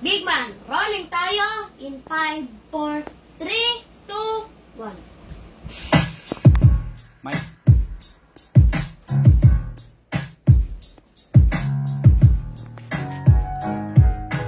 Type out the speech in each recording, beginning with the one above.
Big man, rolling tayo in 5, 4, 3, 2, 1. Mike.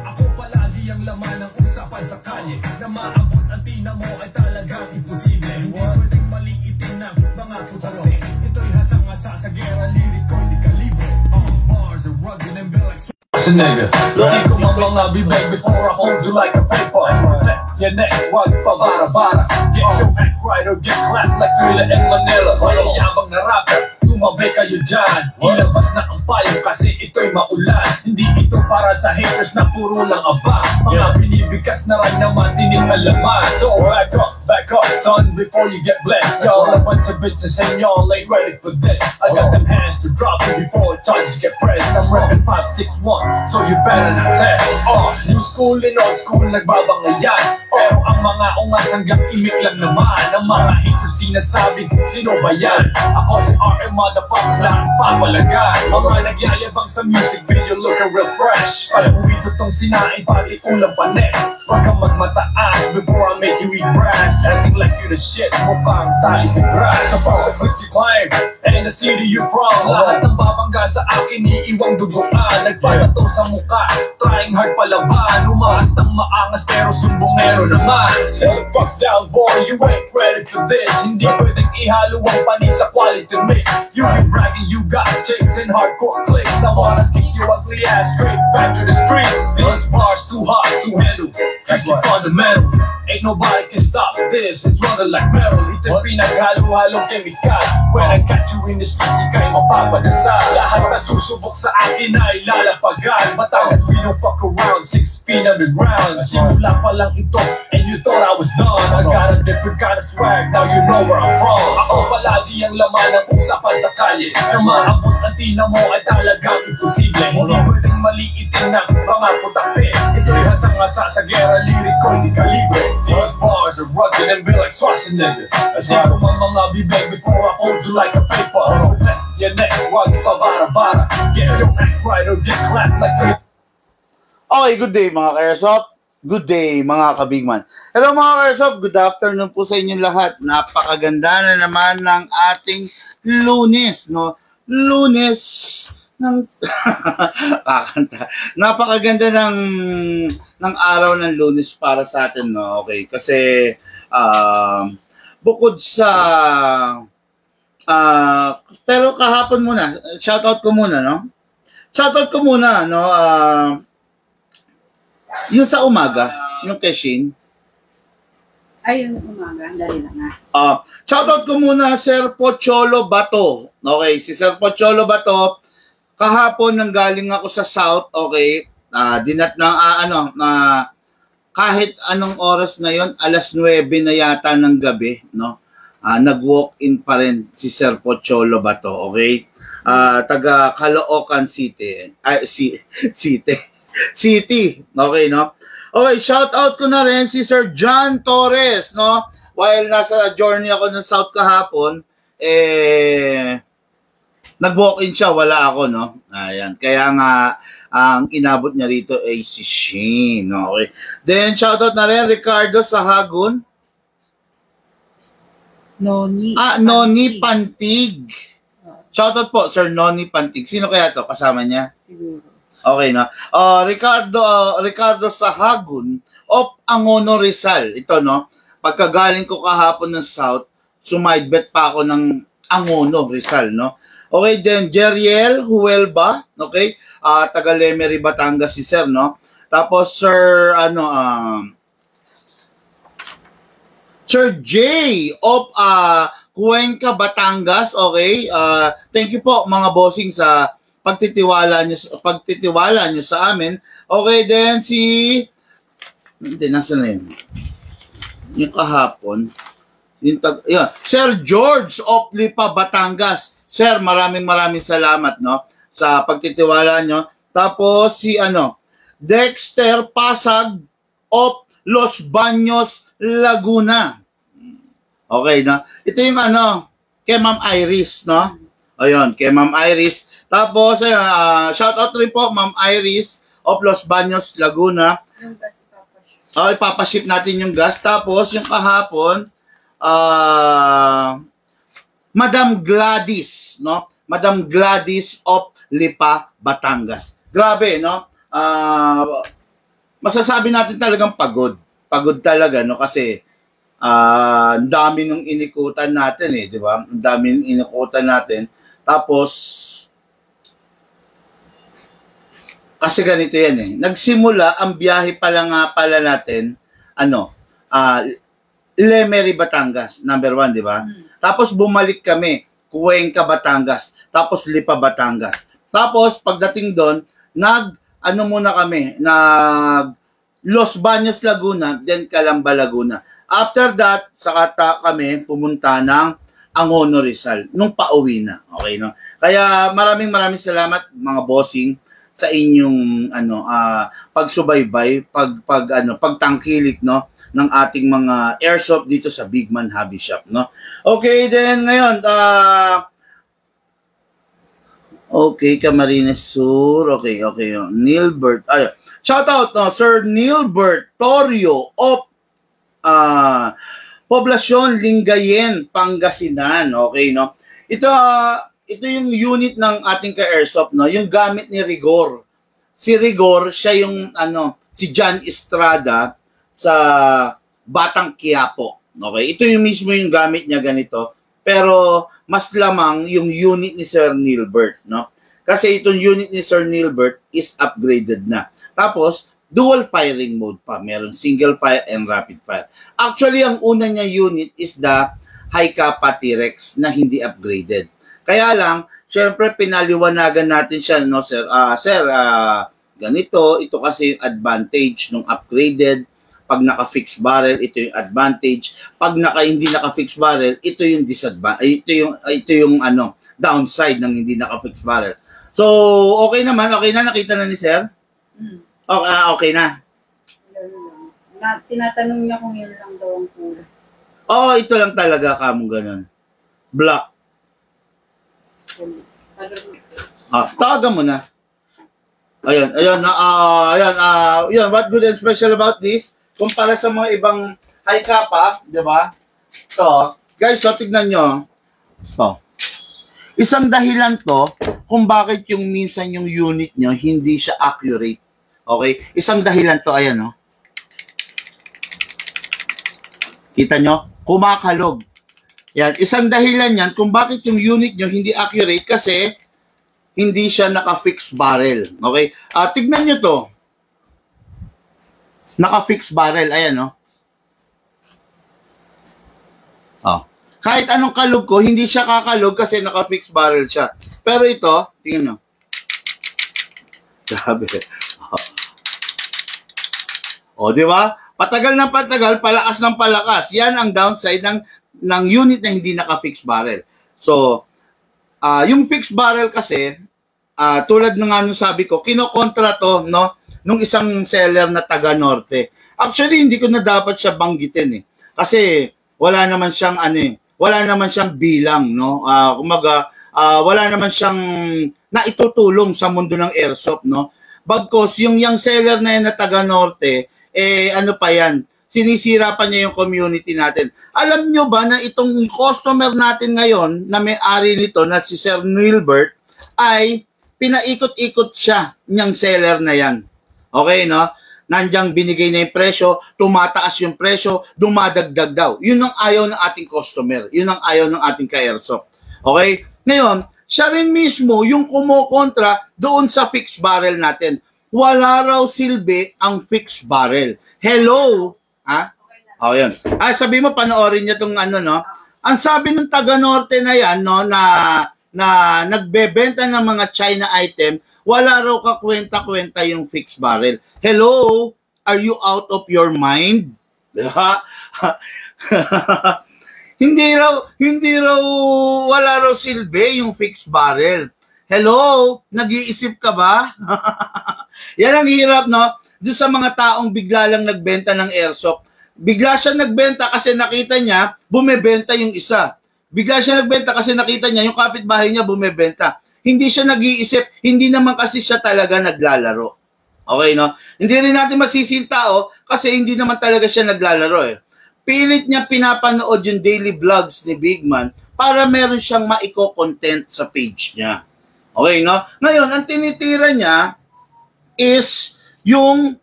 Ako palagi ang laman ng usapan sa kalye. Na maabot ang tina mo ay talagang imposible. Hindi pwedeng maliitin ng mga putaro. Ito'y hasang-asa sa gera, liriko, hindi kalibre. These bars are rugged and built like a nigga. Lagi ko mga bibig before I hold you like a paper. Protect your neck, wag pa bara-bara. Get your act right or get clapped like Thriller and Manila. Mayayabang na rapper, tumabi kayo dyan. Ilabas na ang payo kasi ito'y maulan. Hindi ito para sa haters na puro lang aba. Mga binibigas na rin naman tining alaman. So back up son before you get blessed. Y'all a bunch of bitches and y'all ain't ready for this. I got them hands to drop you before charges get pressed. I'm rapping 561, so you better not test. New school and old school nagbabangayan. Pero ang mga ungas hanggang imik lang naman. Ang mga haters sinasabing sino ba yan? Ako si RM motherfuckers lahat papalagan. Mga nagyayabang sa music video looking real fresh. Para uwito tong sinain pati ulang panes. Wag kang magmataas before I make you eat brass. Acting like you the shit, mukhang tali sa grass. So far the you climb, and the city you from. Lahat ng babangga sa akin iiwang duguan. Nagpalato sa mukha, trying hard palaban. Umaas ng maangas pero sumbongero naman. Sit the fuck down boy, you ain't ready for this. Hindi pwedeng ihalo ang panis sa quality mix. You be bragging you got chicks and hardcore clicks. I wanna kick your ugly ass straight back to the streets. These bars too hot to handle. Just the fundamentals. Ain't nobody can stop this. It's running like metal. Ito'y pinaghalo-halong chemical. When I got you in the streets, ika'y mapapadasal. Lahat na susubok sa akin ay lalapagan. Batangas, we don't fuck around. 6 feet underground. Simula pa lang ito, and you thought I was done. I got a different kind of swag, now you know where I'm from. Ako palagi ang laman ng usapan sa kalye. Na maabot ang tina mo ay talagang imposible. Hindi pwedeng maliitin ng mga putape. Ito'y hasang-asa sa gera, liriko, hindi kalibre. These bars are rugged and built like Schwarzenegger. As you ko mga bibig before I hold you like a paper. Protect your neck, wag pa bara-bara. Get your act right or get clapped like a... Okay, good day mga ka-airsoft. Good day mga ka-bigman. Hello mga ka-airsoft, good afternoon po sa inyong lahat. Napakaganda na naman ng ating Lunes, no? Lunes ng napakaganda ng araw ng Lunes para sa atin, no? Okay, kasi bukod sa pero kahapon muna, shoutout ko muna, no? Shoutout ko muna, no? Yung sa umaga, yung kay Shane. Ay, yung umaga, dali lang nga. Shoutout ko muna, Sir Pocholo Bato. Okay, si Sir Pocholo Bato, kahapon nanggaling ako sa South, okay, dinat na kahit anong oras na yon, alas 9 na yata ng gabi, no? Nag-walk-in pa rin si Sir Pocholo Bato, okay? Taga Caloocan City. City, okay, no? Okay, shout out ko na rin si Sir John Torres, no? While nasa journey ako ng South kahapon, nag-walk-in siya, wala ako, no? Ayan, kaya nga, ang inabot niya rito ay si Shane, okay? Then, shout out na rin, Ricardo Sahagun. Noni Pantig. Shout out po, Sir Noni Pantig. Sino kaya to? Kasama niya? Siguro. Okay, no? Ricardo Sahagun of Angono Rizal. Ito, no? Pagkagaling ko kahapon ng South, sumaidbet pa ako ng Angono Rizal, no? Okay, then Jeriel Huelba, okay? Taga Lemery, Batangas si Sir, no? Tapos Sir, Sir J of Cuenca, Batangas, okay? Thank you po mga bossing sa pagtitiwala nyo sa amin. Okay, then nasa na yun? Yung kahapon, Sir George of Lipa, Batangas. Sir, maraming salamat, no, sa pagtitiwala nyo. Tapos Dexter Pasag of Los Baños, Laguna. Okay, no? Ito yung kay Ma'am Iris, no? Ayun, kay Ma'am Iris. Tapos, shout out rin po, Ma'am Iris of Los Baños, Laguna. Yung gas ipapaship. Ipapaship natin yung gas. Tapos, yung kahapon, Madam Gladys, no? Madam Gladys of Lipa, Batangas. Grabe, no? Masasabi natin talagang pagod. Pagod talaga, no? Kasi, ang dami nung inikutan natin, di ba? Ang dami nung inikutan natin. Tapos, kasi ganito yan, Nagsimula, ang biyahe pala nga pala natin, Lemery, Batangas, number 1, di ba? Tapos bumalik kami, Cuenca, Batangas. Tapos Lipa, Batangas. Tapos pagdating doon, muna kami, Los Baños, Laguna, then Calamba, Laguna. After that, saka kami pumunta ng Angono, Rizal, nung pauwi na. Okay, no? Kaya maraming salamat, mga bossing, sa inyong pagsubaybay, pagtangkilik, no, ng ating mga airsoft dito sa Big Man Hobby Shop, no. Okay, then ngayon okay, Camarines Sur. Okay, Nilbert. Shout out, no, Sir Nilbert Torio of Poblacion Lingayen, Pangasinan. Okay, no. Ito yung unit ng ating ka-airsoft, no? Yung gamit ni Rigor. Si Rigor, siya yung, si John Estrada sa Batang Quiapo. Okay? Ito yung mismo yung gamit niya ganito. Pero, mas lamang yung unit ni Sir Nilbert, no? Kasi itong unit ni Sir Nilbert is upgraded na. Tapos, dual firing mode pa. Meron single fire and rapid fire. Actually, ang una niya unit is the High Kappa T-Rex na hindi upgraded. Kaya lang, syempre pinaliwanagan natin siya, no, sir. Ganito, ito kasi yung advantage ng upgraded. Pag naka-fixed barrel, ito yung advantage. Pag hindi naka-fixed barrel, ito yung disadvantage. Ito yung downside ng hindi naka-fixed barrel. So, okay naman, okay na, nakita na ni sir? Okay na. Tinatanong niya kung yun lang daw ang kulay. Ito lang talaga kamong ganun. Black. Tawagan mo na. Ayan, what good and special about this? Kumpara sa mga ibang high kappa, di ba? So, guys, tignan nyo. Isang dahilan to kung bakit yung minsan yung unit nyo hindi siya accurate. Okay? Isang dahilan to, ayan, no? Kita nyo? Kumakalog. Yan, isang dahilan yan kung bakit yung unit nyo hindi accurate kasi hindi siya naka-fix barrel. Okay? Tignan nyo to. Naka-fix barrel. Ayan, no? Kahit anong kalog ko, hindi siya kakalog kasi naka-fix barrel siya. Pero ito, tingnan nyo. Grabe. Di ba? Patagal ng patagal, palakas ng palakas. Yan ang downside ng unit na hindi naka-fixed barrel. So, yung fixed barrel kasi, tulad ng nung sabi ko, kinokontra to, no, nung isang seller na taga-norte. Actually, hindi ko na dapat siya banggitin, Kasi, wala naman siyang, wala naman siyang bilang, no. Wala naman siyang naitutulong sa mundo ng airsoft, no. Bagkos, yung seller na yan na taga-norte, pa yan, sinisira pa niya yung community natin. Alam nyo ba na itong customer natin ngayon na may-ari nito na si Sir Nilbert ay pinaikot-ikot siya niyang seller na yan. Okay, no? Nandiyan binigay na yung presyo, tumataas yung presyo, dumadagdag daw. Yun ang ayaw ng ating customer. Yun ang ayaw ng ating ka-airsoft. Okay? Ngayon, siya rin mismo yung kumokontra doon sa fixed barrel natin. Wala raw silbi ang fixed barrel. Hello? Yun. Sabi mo, panoorin niya itong no? Ang sabi ng taga-norte na yan, no, na nagbebenta ng mga China item, wala raw kakwenta-kwenta yung fixed barrel. Hello? Are you out of your mind? Hindi raw, wala raw silbi yung fixed barrel. Hello? Nag-iisip ka ba? Yan ang hirap, no? Doon sa mga taong bigla lang nagbenta ng airsoft. Bigla siya nagbenta kasi nakita niya, bumebenta yung isa. Bigla siya nagbenta kasi nakita niya, yung kapitbahay niya bumebenta. Hindi siya nag-iisip, hindi naman kasi siya talaga naglalaro. Okay, no? Hindi rin natin masisi yung tao kasi hindi naman talaga siya naglalaro eh. Pilit niya pinapanood yung daily vlogs ni Big Man para meron siyang maiko-content sa page niya. Okay, no? Ngayon, ang tinitira niya is yung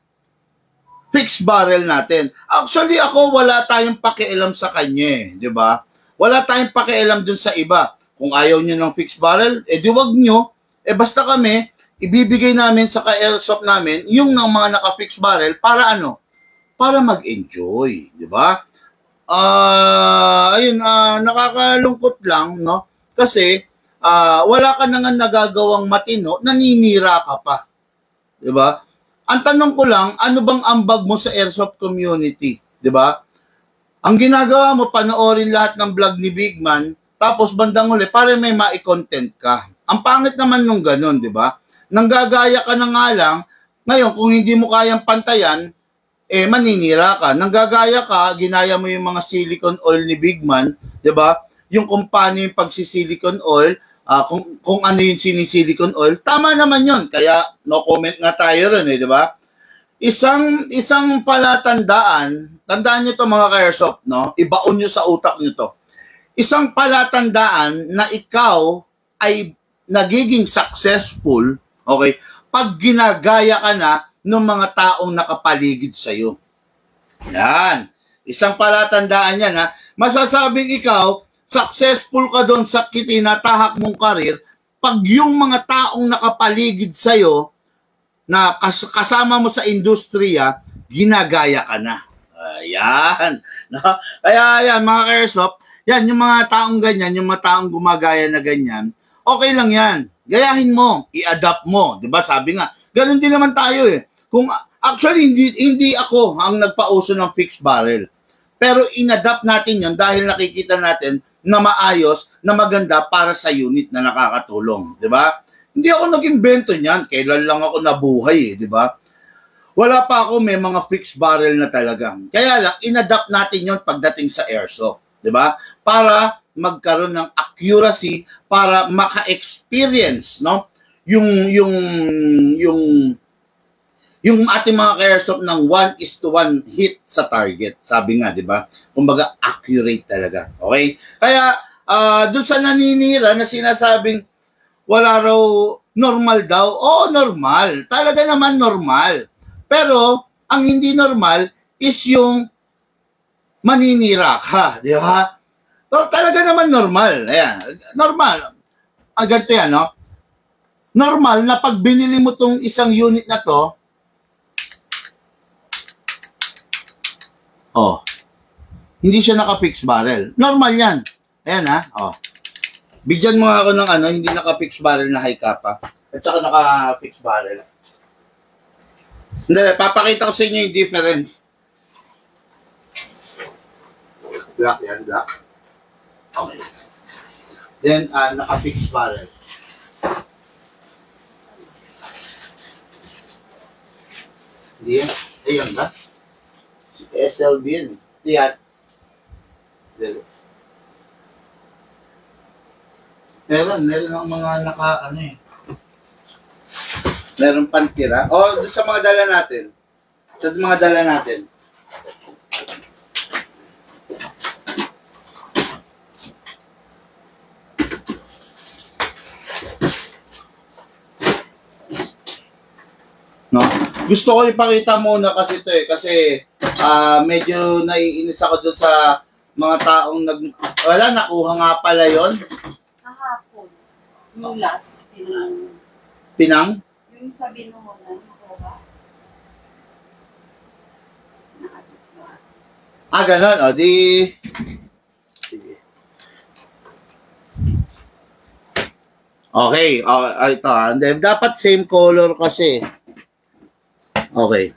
fixed barrel natin. Actually, ako wala tayong pakialam sa kanya eh, di ba? Wala tayong pakialam dun sa iba. Kung ayaw niyo ng fixed barrel, di wag nyo. Basta kami, ibibigay namin sa ka-airsoft namin yung ng mga naka-fixed barrel para ano? Para mag-enjoy, di ba? Ayun, nakakalungkot lang, no? Kasi, wala ka na nga nagagawang matino, naninira ka pa. Di ba? Ang tanong ko lang, ano bang ambag mo sa airsoft community? Di ba? Ang ginagawa mo, panoorin lahat ng vlog ni Big Man, tapos bandang huli, para may ma-content ka. Ang pangit naman nung ganun, di ba? Nanggagaya ka na nga lang, ngayon, kung hindi mo kayang pantayan, maninira ka. Nanggagaya ka, ginaya mo yung mga silicone oil ni Big Man, di ba? Yung kung paano yung pagsisilicone oil, kung ano yung sinisilicone oil, tama naman yun. Kaya, no comment nga tayo rin, di ba? Isang palatandaan, tandaan nyo to mga ka-airsoft, no? Ibaon nyo sa utak nyo to. Isang palatandaan na ikaw ay nagiging successful, okay, pag ginagaya ka na ng mga taong nakapaligid sa'yo. Yan. Isang palatandaan yan, ha? Masasabing ikaw, successful ka doon sa tinatahak mong karir pag yung mga taong nakapaligid sa'yo na kasama mo sa industriya, ginagaya ka na. Ayan. No? Kaya yan, mga ka-airsoft, yan, yung mga taong ganyan, yung mga taong gumagaya na ganyan, okay lang yan. Gayahin mo, i-adapt mo. Diba? Sabi nga, ganun din naman tayo eh. Kung actually, hindi ako ang nagpauso ng fixed barrel. Pero in-adapt natin yun dahil nakikita natin na maayos, na maganda para sa unit na nakakatulong. Diba? Hindi ako nag-invento niyan. Kailan lang ako nabuhay eh. Diba? Wala pa ako may mga fixed barrel na talaga. Kaya lang, in-adapt natin yun pagdating sa airsoft. Diba? Para magkaroon ng accuracy, para maka-experience, no? Yung ating mga ka-airsoft ng 1:1 hit sa target. Sabi nga, di ba? Kumbaga, accurate talaga. Okay? Kaya, doon sa naninira na sinasabing wala raw normal daw, oo, normal. Talaga naman normal. Pero, ang hindi normal is yung maninira ka. Di ba? Talaga naman normal. Ayan. Normal. Ganito yan, no? Normal na pag binili mo tong isang unit na to, hindi siya naka-fix barrel. Normal yan. Ayan ha. Bigyan mo ako ng hindi naka-fix barrel na high kappa. At saka naka-fix barrel. Hindi, papakita ko sa inyo yung difference. Black yan, black. Okay. Then, naka-fix barrel. Hindi yan. Ayan ba? SLB yan eh. Yan. Meron ang mga meron pantira. Doon sa mga dala natin. Sa mga dala natin. No? Gusto ko ipakita muna kasi ito eh. Kasi medyo naiinis ako dun sa mga taong nakuha nga pala yon. Kahapon. Yung last. Pinang? Yung sabi mo na, nakuha. Nakatis ba? Ganon. Sige. Okay. Ito. Dapat same color kasi. Okay.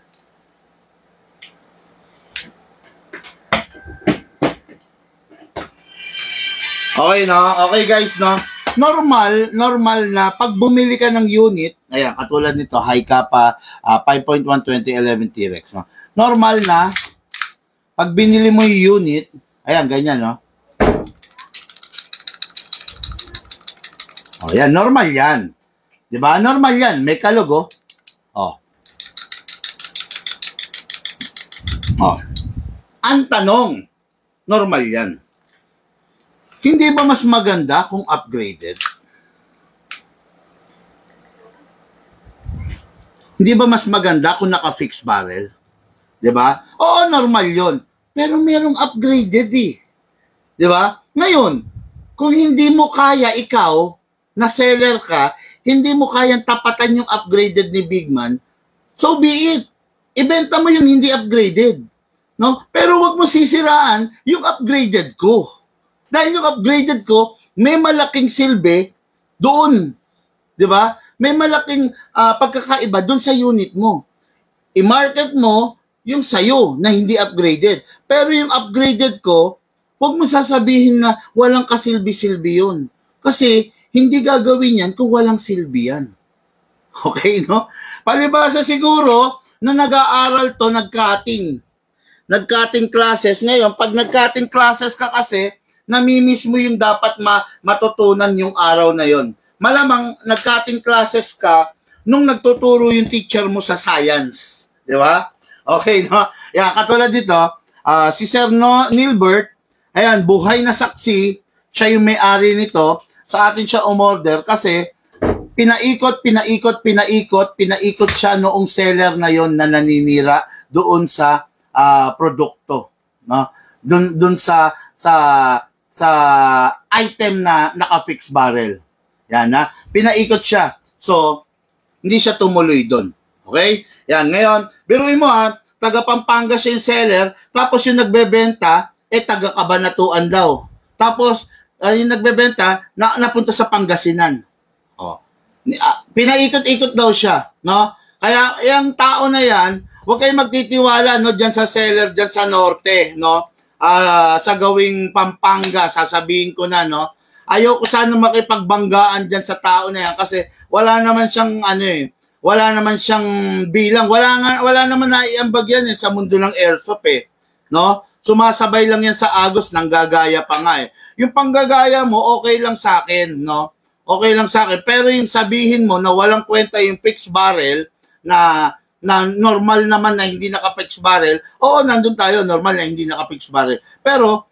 Okay, no? Okay, guys, no? Normal na pag bumili ka ng unit, ayan, katulad nito, high kappa, 5.12011 T-Rex, no? Normal na, pag binili mo yung unit, ayan, ganyan, no? Yan, normal yan. Diba? Normal yan. May kalugo. Oh. Ang tanong, normal yan. Hindi ba mas maganda kung upgraded? Hindi ba mas maganda kung naka-fixed barrel? Diba? Oo, normal yon. Pero merong upgraded eh. Diba? Ngayon, kung hindi mo kaya ikaw, na seller ka, hindi mo kayang tapatan yung upgraded ni Bigman, so be it. Ibenta mo yung hindi upgraded. No? Pero wag mo sisiraan yung upgraded ko. Dahil yung upgraded ko, may malaking silbi doon. Di ba? May malaking pagkakaiba doon sa unit mo. I-market mo yung sayo na hindi upgraded. Pero yung upgraded ko, wag mo sasabihin na walang kasilbi-silbi yun. Kasi hindi gagawin yan kung walang silbi yan. Okay, no? Palibasa siguro, nung nag-aaral to, nag-cutting. Nag-cutting classes. Ngayon, pag nag-cutting classes ka kasi, namimiss mo yung dapat matutunan yung araw na yon. Malamang nag-cutting classes ka nung nagtuturo yung teacher mo sa science. Di ba? Okay, no? Yan, katulad dito, si Sir Nilbert, ayan, buhay na saksi, siya yung may-ari nito, sa atin siya umorder kasi pinaikot siya noong seller na yon na naninira doon sa produkto, no? Doon sa item na naka-fix barrel. Yan na, pinaikot siya. So, hindi siya tumuloy doon. Okay? Yan, ngayon, biruin mo taga Pampanga siya yung seller, tapos yung nagbebenta, taga Cabanatuan daw. Tapos, yung nagbebenta, napunta sa Pangasinan. Oh. Pinaikot-ikot daw siya, no? Kaya yung tao na yan, huwag kayong magtitiwala no diyan sa seller diyan sa norte, no? Sa gawing Pampanga, sasabihin ko na, no? Ayoko sana makipagbanggaan diyan sa tao na yan kasi wala naman siyang wala naman siyang bilang, wala naman naiambag yan sa mundo ng airsoft no? Sumasabay lang yan sa agos, nanggagaya pa nga Yung panggagaya mo, okay lang sa akin, no? Okay lang sa akin. Pero yung sabihin mo na walang kwenta yung fixed barrel na normal naman na hindi naka-fixed barrel, oo, nandun tayo, normal na hindi naka-fixed barrel. Pero,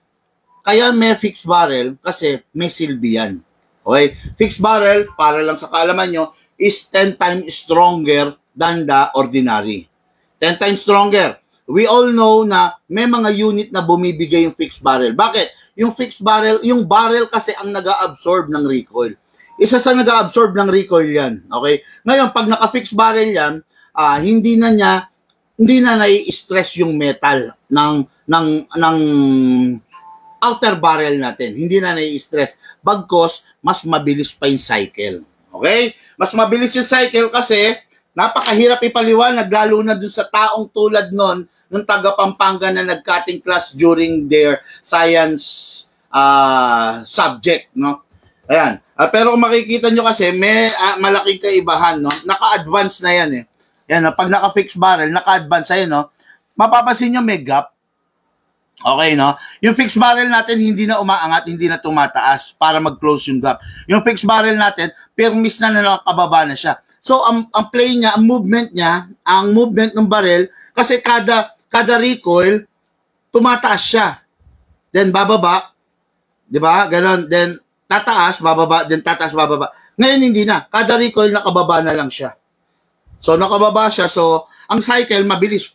kaya may fixed barrel kasi may silbi yan. Okay? Fixed barrel, para lang sa kaalaman nyo, is 10 times stronger than the ordinary. 10 times stronger. We all know na may mga unit na bumibigay yung fixed barrel. Bakit? Yung fixed barrel, yung barrel kasi ang nag-absorb ng recoil. Isa sa nag-absorb ng recoil yan. Okay? Ngayon, pag naka-fixed barrel yan, hindi na nai-stress yung metal ng outer barrel natin. Hindi na nai-stress. Bagkos, mas mabilis pa yung cycle. Okay? Mas mabilis yung cycle kasi napakahirap ipaliwanag lalo na dun sa taong tulad nung taga Pampanga na nag-cutting class during their science subject, no? Ayan. Pero kung makikita nyo kasi, may malaking kaibahan, no? Naka-advance na yan, Yan, pag naka-fixed barrel, naka-advance na no? Mapapansin nyo may gap. Okay, no? Yung fixed barrel natin, hindi na umaangat, hindi na tumataas para mag-close yung gap. Yung fixed barrel natin, permis na nakababa na siya. So, ang play niya, ang movement ng barrel, kasi kada recoil, tumataas siya. Then, bababa. Diba? Ganon. Then, tataas, bababa. Then, tataas, bababa. Ngayon, hindi na. Kada recoil, nakababa na lang siya. So, nakababa siya. So, ang cycle, mabilis.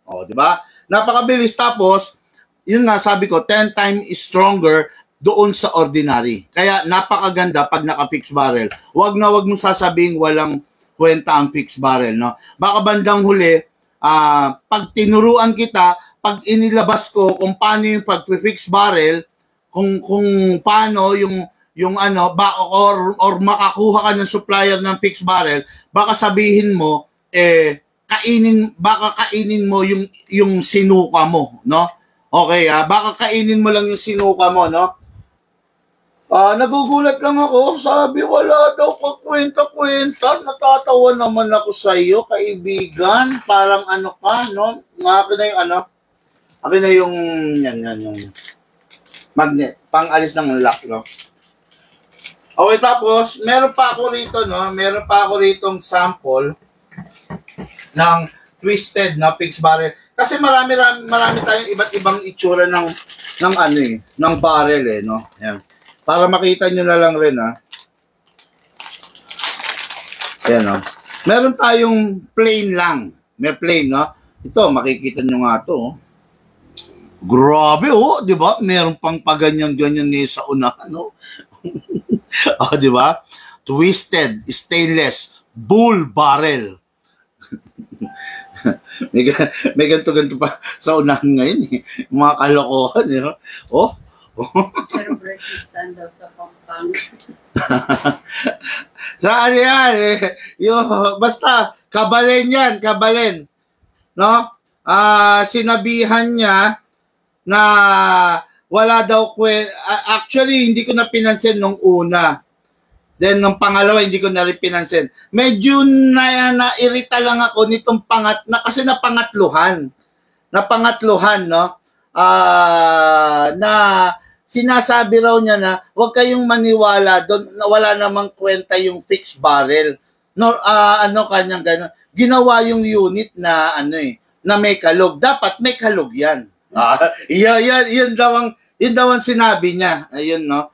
O, diba? Napakabilis. Tapos, yun nga, sabi ko, 10 times stronger doon sa ordinary. Kaya napakaganda pag naka-fixed barrel. Wag mong sasabing walang kwenta ang fixed barrel, no? Baka bandang huli, pag tinuruan kita, pag inilabas ko kung paano yung pag-fixed barrel, kung paano yung or makakuha ka ng supplier ng fixed barrel, baka sabihin mo, kainin mo yung sinuka mo, no? Okay, baka kainin mo lang yung sinuka mo, no? Nagugulat lang ako. Sabi, wala daw kakwenta-kwenta. Natatawa naman ako sa iyo, kaibigan. Parang ka, no? Akin na yung akin na yung, yung magnet. Pang-alis ng lock, no? Okay, tapos, meron pa ako rito, no? Meron pa ako ritong sample ng twisted na fixed barrel. Kasi marami tayong iba't ibang itsura ng ano eh, ng barrel eh, no? Ayan. Para makita nyo na lang rin, ha. Ayan, no? Meron tayong plain lang. May plain, no? Ito, makikita nyo nga to, oh. Grabe, oh, di ba? Meron pang paganyan-ganyan ni sa unahan, no? Oh, di ba? Twisted, stainless, bull barrel. may ganito pa sa unahan ngayon, eh. Mga kalokohan, eh. Oh. Pero bracelet sandal sa pampang. Saan yan? Basta, kabalen yan, kabalen. No? Sinabihan niya na wala daw actually, hindi ko na pinansin nung una. Then, nung pangalawa, hindi ko na rin pinansin. Medyo nairita lang ako nitong kasi napangatluhan, no? Na sinasabi raw niya na huwag kayong maniwala doon na wala namang kwenta yung fixed barrel. No, kanyang gano'n. Ginawa yung unit na na may kalog. Dapat may kalog yan. Yun daw ang sinabi niya. Ayun, no.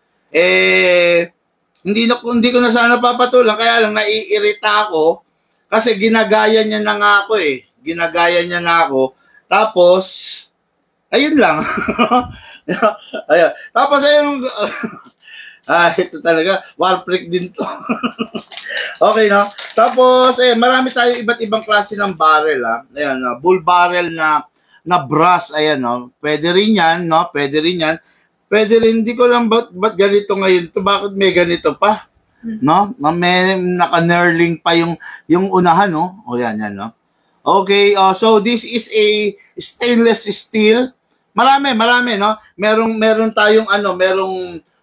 Hindi ko na sana papatulan, kaya lang naiirita ako kasi ginagaya niya na nga ako eh. Ginagaya niya na ako. Tapos ayun lang. Ayun. Tapos ayun ito talaga, war freak din to. Okay, no? Tapos marami tayong iba't ibang klase ng barrel, ha. Ayan, bull barrel na brass, ayan, no. Pwede rin 'yan, no? Pwede rin 'yan. Pwede rin, hindi ko lang ba't ganito ngayon to, bakit may ganito pa, no? May naka-knurling pa yung unahan, no? O yan, no? Okay, so this is a stainless steel. Marami, no? Meron tayong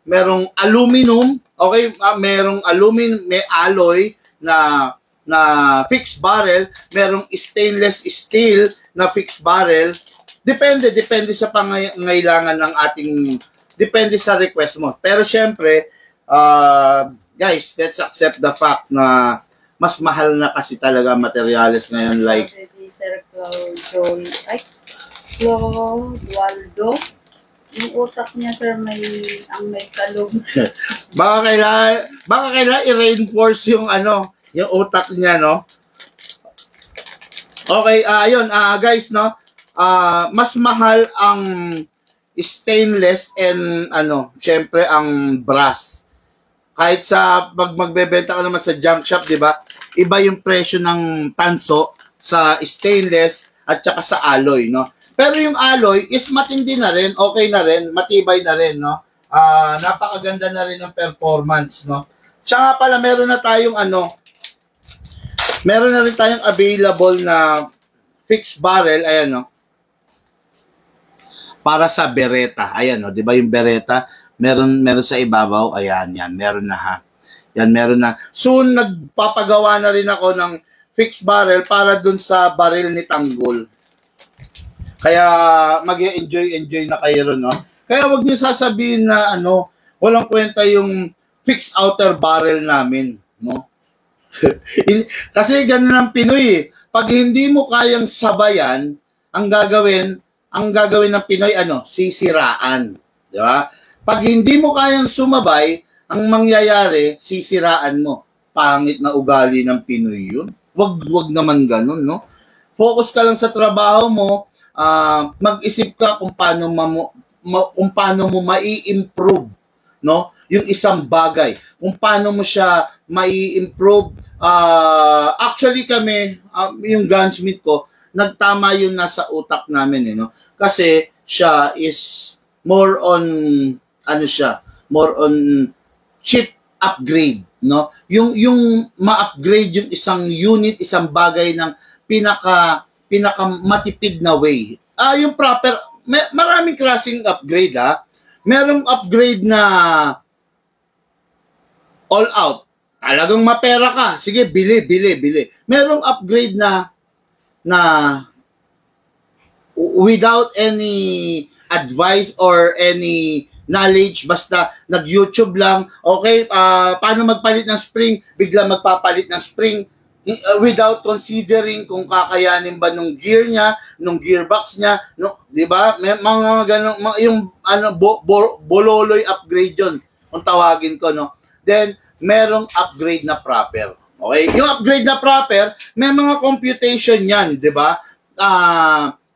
merong aluminum, okay? Merong aluminum, may alloy na fixed barrel, merong stainless steel na fixed barrel. Depende sa pangangailangan ng ating, depende sa request mo. Pero syempre, guys, let's accept the fact na mas mahal na kasi talaga materials ngayon, like Sir Claudio, yung utak niya, sir, may kalog. baka kailangan i-reinforce yung yung utak niya, no? Okay, ayun, guys, no? Mas mahal ang stainless and syempre ang brass. Kahit sa pag magbebenta ka naman sa junk shop, 'di ba? Iba yung presyo ng tanso sa stainless at saka sa alloy, no? Pero yung alloy is matindi na rin, okay na rin, matibay na rin, no? Napakaganda na rin ng performance, no? Tsaka pala meron na rin tayong available na fixed barrel, ayan, no? Para sa Beretta. Ayan, no? 'Di ba yung Beretta? Meron sa ibabaw. Ayan, yan. Meron na, ha. Yan, meron na. Soon, nagpapagawa na rin ako ng fixed barrel para dun sa barrel ni Tanggol. Kaya, mag-enjoy na kayo ron, no? Kaya wag niyo sasabihin na, walang kwenta yung fixed outer barrel namin, no? Kasi ganun ang Pinoy, eh. Pag hindi mo kayang sabayan, ang gagawin ng Pinoy, sisiraan. Di ba? Pag hindi mo kayang sumabay, ang mangyayari, sisiraan mo. Pangit na ugali ng Pinoy yun. Wag naman ganun, no? Focus ka lang sa trabaho mo, mag-isip ka kung paano mo mai-improve, no? Yung isang bagay. Kung paano mo siya mai-improve. Actually kami, yung gunsmith ko, nagtama yun nasa utak namin, no? Kasi siya is more on chip upgrade, no? Yung ma-upgrade yung isang unit, isang bagay ng pinaka matipid na way. Yung proper, maraming klaseng upgrade, ha. Merong upgrade na all out. Talagang mapera ka. Sige, bili. Merong upgrade na without any advice or any knowledge, basta nag-YouTube lang, okay, paano magpalit ng spring, bigla magpapalit ng spring, without considering kung kakayanin ba nung gear niya, nung gearbox niya, no, 'di ba? May mga ganun yung bololoy upgrade 'yon, kung tawagin ko, no. Then merong upgrade na proper. Okay? Yung upgrade na proper, may mga computation 'yan, 'di ba?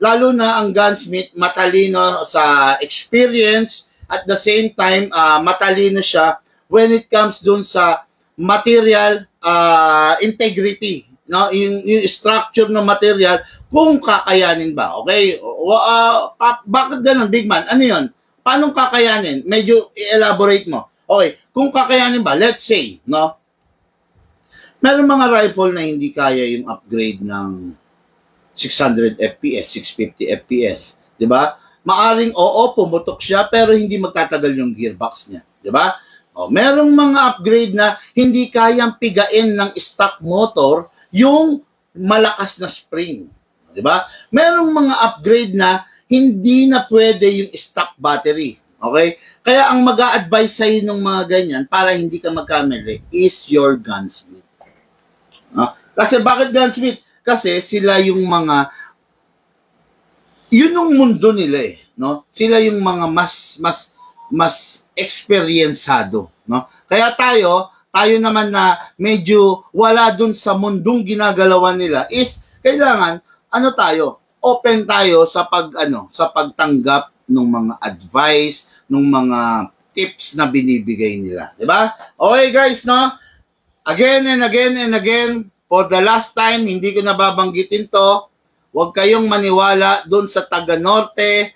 Lalo na ang gunsmith matalino sa experience, at the same time matalino siya when it comes dun sa material integrity, no, yung structure ng material, kung kakayanin ba. Okay, bakit ganun, big man? Ano yun? Paano kakayanin? Medyo i-elaborate mo. Okay, kung kakayanin ba, let's say, no, meron mga rifle na hindi kaya yung upgrade ng 600 FPS, 650 FPS, di ba? Maaring pumutok siya pero hindi magtatagal yung gearbox niya, di ba? Merong mga upgrade na hindi kayang pigain ng stock motor yung malakas na spring. Di ba? Merong mga upgrade na hindi na pwede yung stock battery. Okay? Kaya ang mag-a-advise sa'yo ng mga ganyan para hindi ka magkamali is your gunsmith. Kasi bakit gunsmith? Kasi sila yung mga, yun yung mundo nila eh. No? Sila yung mga mas experiencado, no? Kaya tayo naman na medyo wala dun sa mundong ginagalawan nila is kailangan open tayo sa pagtanggap ng mga advice, ng mga tips na binibigay nila, di ba? Okay guys, no? Again and again and again, for the last time, hindi ko nababanggitin to. Huwag kayong maniwala dun sa taga Norte,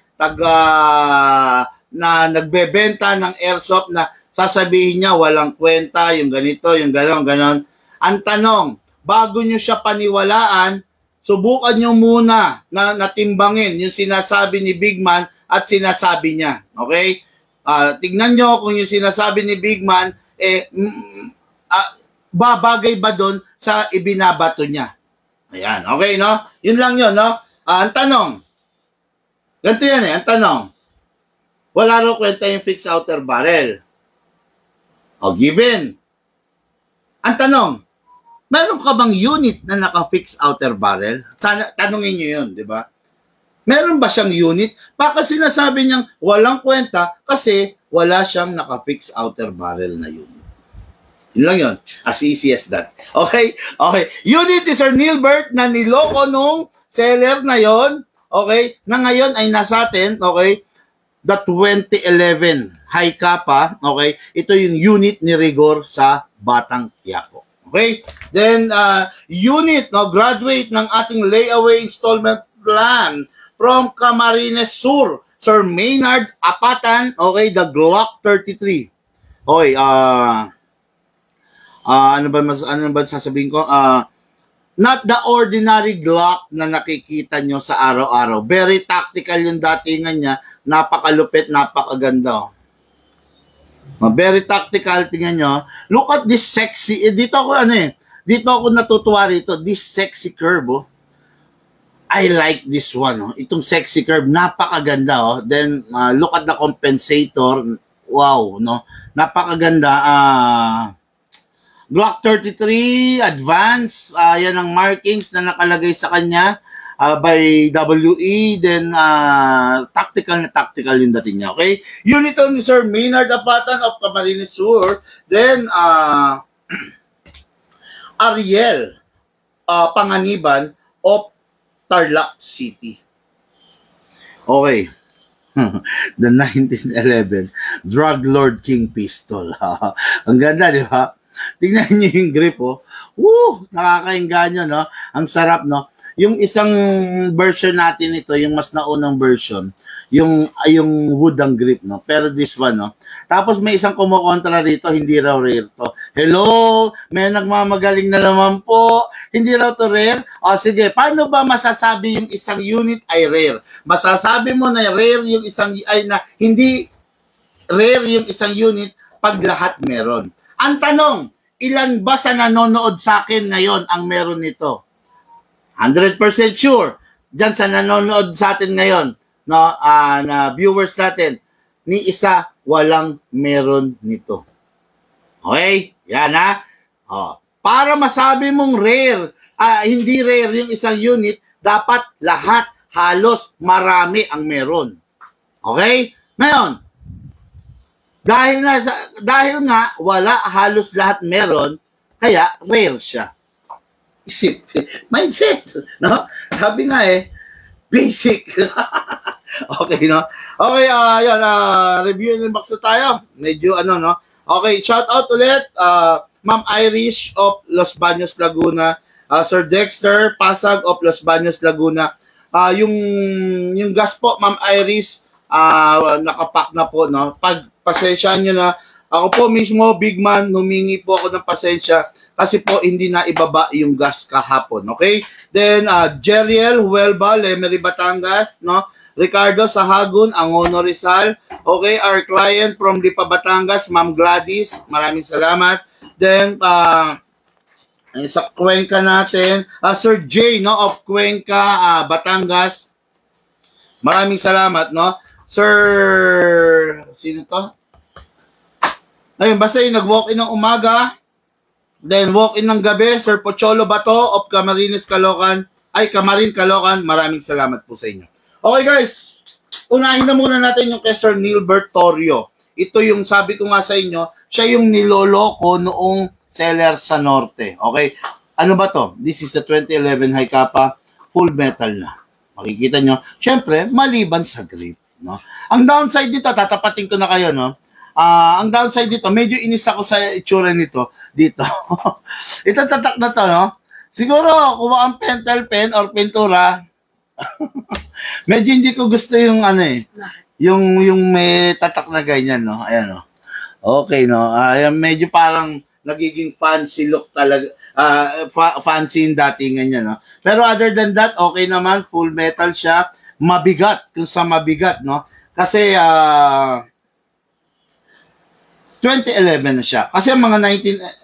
na nagbebenta ng airsoft na sasabihin niya walang kwenta, yung ganito, yung ganon. Ang tanong, bago nyo siya paniwalaan, subukan nyo muna na natimbangin yung sinasabi ni Big Man at sinasabi niya. Okay? Tignan nyo kung yung sinasabi ni Big Man, babagay ba doon sa ibinabato niya. Ayan, okay, no? Yun lang yun, no? Ang tanong, ganito yan ang tanong, wala raw kwenta yung fixed outer barrel. Given. Ang tanong, meron ka bang unit na naka-fixed outer barrel? Sana, tanungin nyo yun, di ba? Meron ba siyang unit? Baka sinasabi niyang walang kwenta kasi wala siyang naka-fixed outer barrel na unit. Yun lang yun. As easy as that. Okay? Okay. Unit ni Sir Nilbert na niloko nung seller na yon, okay, na ngayon ay nasa atin, okay, the 2011 high kappa, okay, ito yung unit ni Rigor sa Batang Quiapo. Okay? Then, unit, no, graduate ng ating layaway installment plan from Camarines Sur, Sir Maynard Apatan, okay, the Glock 33. Okay, ano ba sasabihin ko? Not the ordinary Glock na nakikita nyo sa araw-araw. Very tactical yung datingan niya. Napakalupit, napakaganda. Very tactical, tingnan nyo. Look at this sexy. Dito ako natutuwa rito. This sexy curve, I like this one. Itong sexy curve, napakaganda. Then, look at the compensator. Wow, no? Napakaganda. Glock 33 Advance, yan ang markings na nakalagay sa kanya by WE. Then tactical na tactical yung dating niya. Okay? Unit ni Sir Maynard Apatan of Camarines Sur. Then Ariel Panganiban of Tarlac City. Okay. The 1911 Drug Lord King Pistol. Ang ganda, di ba? Tingnan niyo yung grip, nakakainganyo, no? Ang sarap, no? Yung isang version natin ito, yung mas naunang version, yung wood ang grip, no? Pero this one, no? Tapos may isang kumukontra rito, hindi raw rare to. Hello? May nagmamagaling na naman po. Hindi raw to rare? Sige, paano ba masasabi yung isang unit ay rare? Masasabi mo na rare yung isang, hindi rare yung isang unit pag lahat meron. Ang tanong, ilan ba sa nanonood sa akin ngayon ang meron nito? 100% sure. Diyan sa nanonood sa atin ngayon, no, na viewers natin, ni isa walang meron nito. Okay? Yan ha. Para masabi mong rare, hindi rare yung isang unit, dapat lahat, halos marami ang meron. Okay? Ngayon, dahil nga wala halos lahat meron, kaya rare siya. Isip, mindset, no? Sabi nga basic. Okay, no? Okay, yun, review and box na tayo. Medyo no? Okay, shout out ulit, Ma'am Irish of Los Baños, Laguna, Sir Dexter Pasag of Los Baños, Laguna. Yung gas po, Ma'am Iris, nakapack na po, no? Pasensyahan nyo na. Ako po mismo, big man, humingi po ako ng pasensya kasi po hindi na ibaba yung gas kahapon, okay? Then, Jeriel Huelba, Lemery, Batangas, no? Ricardo Sahagun, Angono, Rizal. Okay, our client from Lipa, Batangas, Ma'am Gladys, maraming salamat. Then, sa Cuenca natin, Sir J, no, of Cuenca, Batangas, maraming salamat, no? Sir, sino to? Ayun, basta yung nag-walk-in ng umaga, then walk-in ng gabi, Sir Pocholo Bato of Camarines, Caloocan, Camarin, Caloocan, maraming salamat po sa inyo. Okay guys, unahin na muna natin yung kay Sir Nilbert Torrio. Ito yung sabi ko nga sa inyo, siya yung niloloko noong seller sa norte. Okay, ano ba to? This is the 2011 High Kappa, full metal na. Makikita nyo, syempre, maliban sa grip. No? Ang downside dito, tatapatin ko na kayo, no? Ang downside dito, medyo inis ako sa itsura nito dito. Ito tatak na to, no? Siguro, kuha ang pentel pen or pintura. Medyo hindi ko gusto yung yung may tatak na ganyan, no? Ayan, no? Okay, no? Medyo parang nagiging fancy look talaga. Fancy yung datingan niya, no? Pero other than that, okay naman. Full metal siya. Mabigat, kung sa mabigat, no? Kasi, 2011 na siya. Kasi mga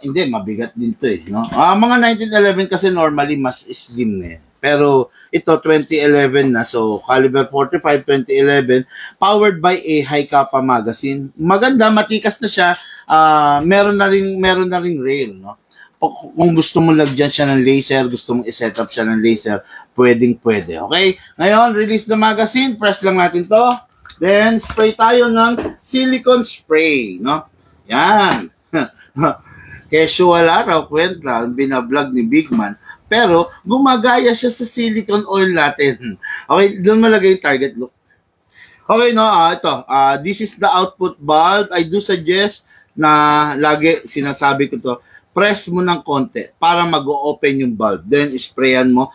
hindi, mabigat din to no? Mga 1911 kasi normally mas slim na Pero ito, 2011 na. So, caliber 45, 2011. Powered by a High Kappa magazine. Maganda, matikas na siya. Meron na ring rail, no? Kung gusto mo lagyan siya ng laser, gusto mo i-set up siya ng laser, pwede. Okay? Ngayon, release the magazine. Press lang natin to. Then, spray tayo ng silicone spray, no? Yan. Casual araw, kwenta, binablog ni Big Man. Pero, gumagaya siya sa silicone oil natin. Okay, doon malagay yung target look. Okay, no? Ito. This is the output bulb. I do suggest na lagi sinasabi ko to, press mo ng konti para mag-open yung bulb. Then, sprayan mo.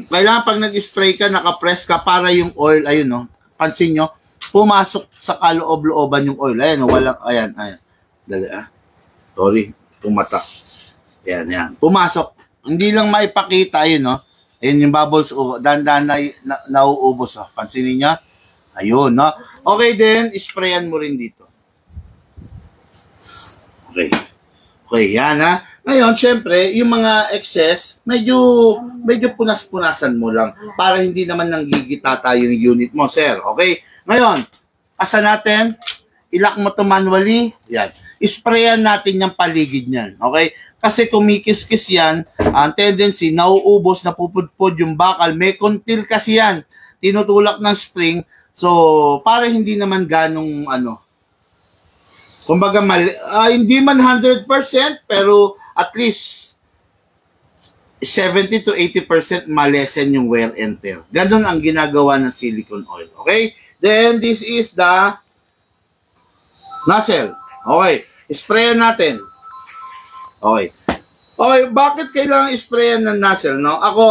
Kailangan pag nag-spray ka, nakapress ka para yung oil, ayun, no? Pansin nyo, pumasok sa kaloob-looban yung oil. Ayan, ayan. Dali, sorry, tumata. Yan. Pumasok. Hindi lang maipakita, yun, no? Ayun yung bubbles, dandan na nauubos, oh. Pansinin nyo? Ayun, no? Okay, then, sprayan mo rin dito. Okay, yan, ha? Ngayon, syempre, yung mga excess, medyo punas-punasan mo lang para hindi naman nanggigitata yung unit mo, sir. Okay? Ngayon, asa natin, ilak mo to manually, yan. Isprayan natin yung paligid niyan, okay? Kasi kumikis-kis yan, ang tendency, nauubos, napupudpod yung bakal, may kontil kasi yan, tinutulak ng spring, so, para hindi naman ganong, kumbaga, hindi man 100%, pero at least 70 to 80% malesen yung wear and tear. Ganon ang ginagawa ng silicone oil, okay? Then, this is the nozzle. Okay. Sprayan natin. Okay. Okay, bakit kailangan sprayan ng nozzle, no? Ako,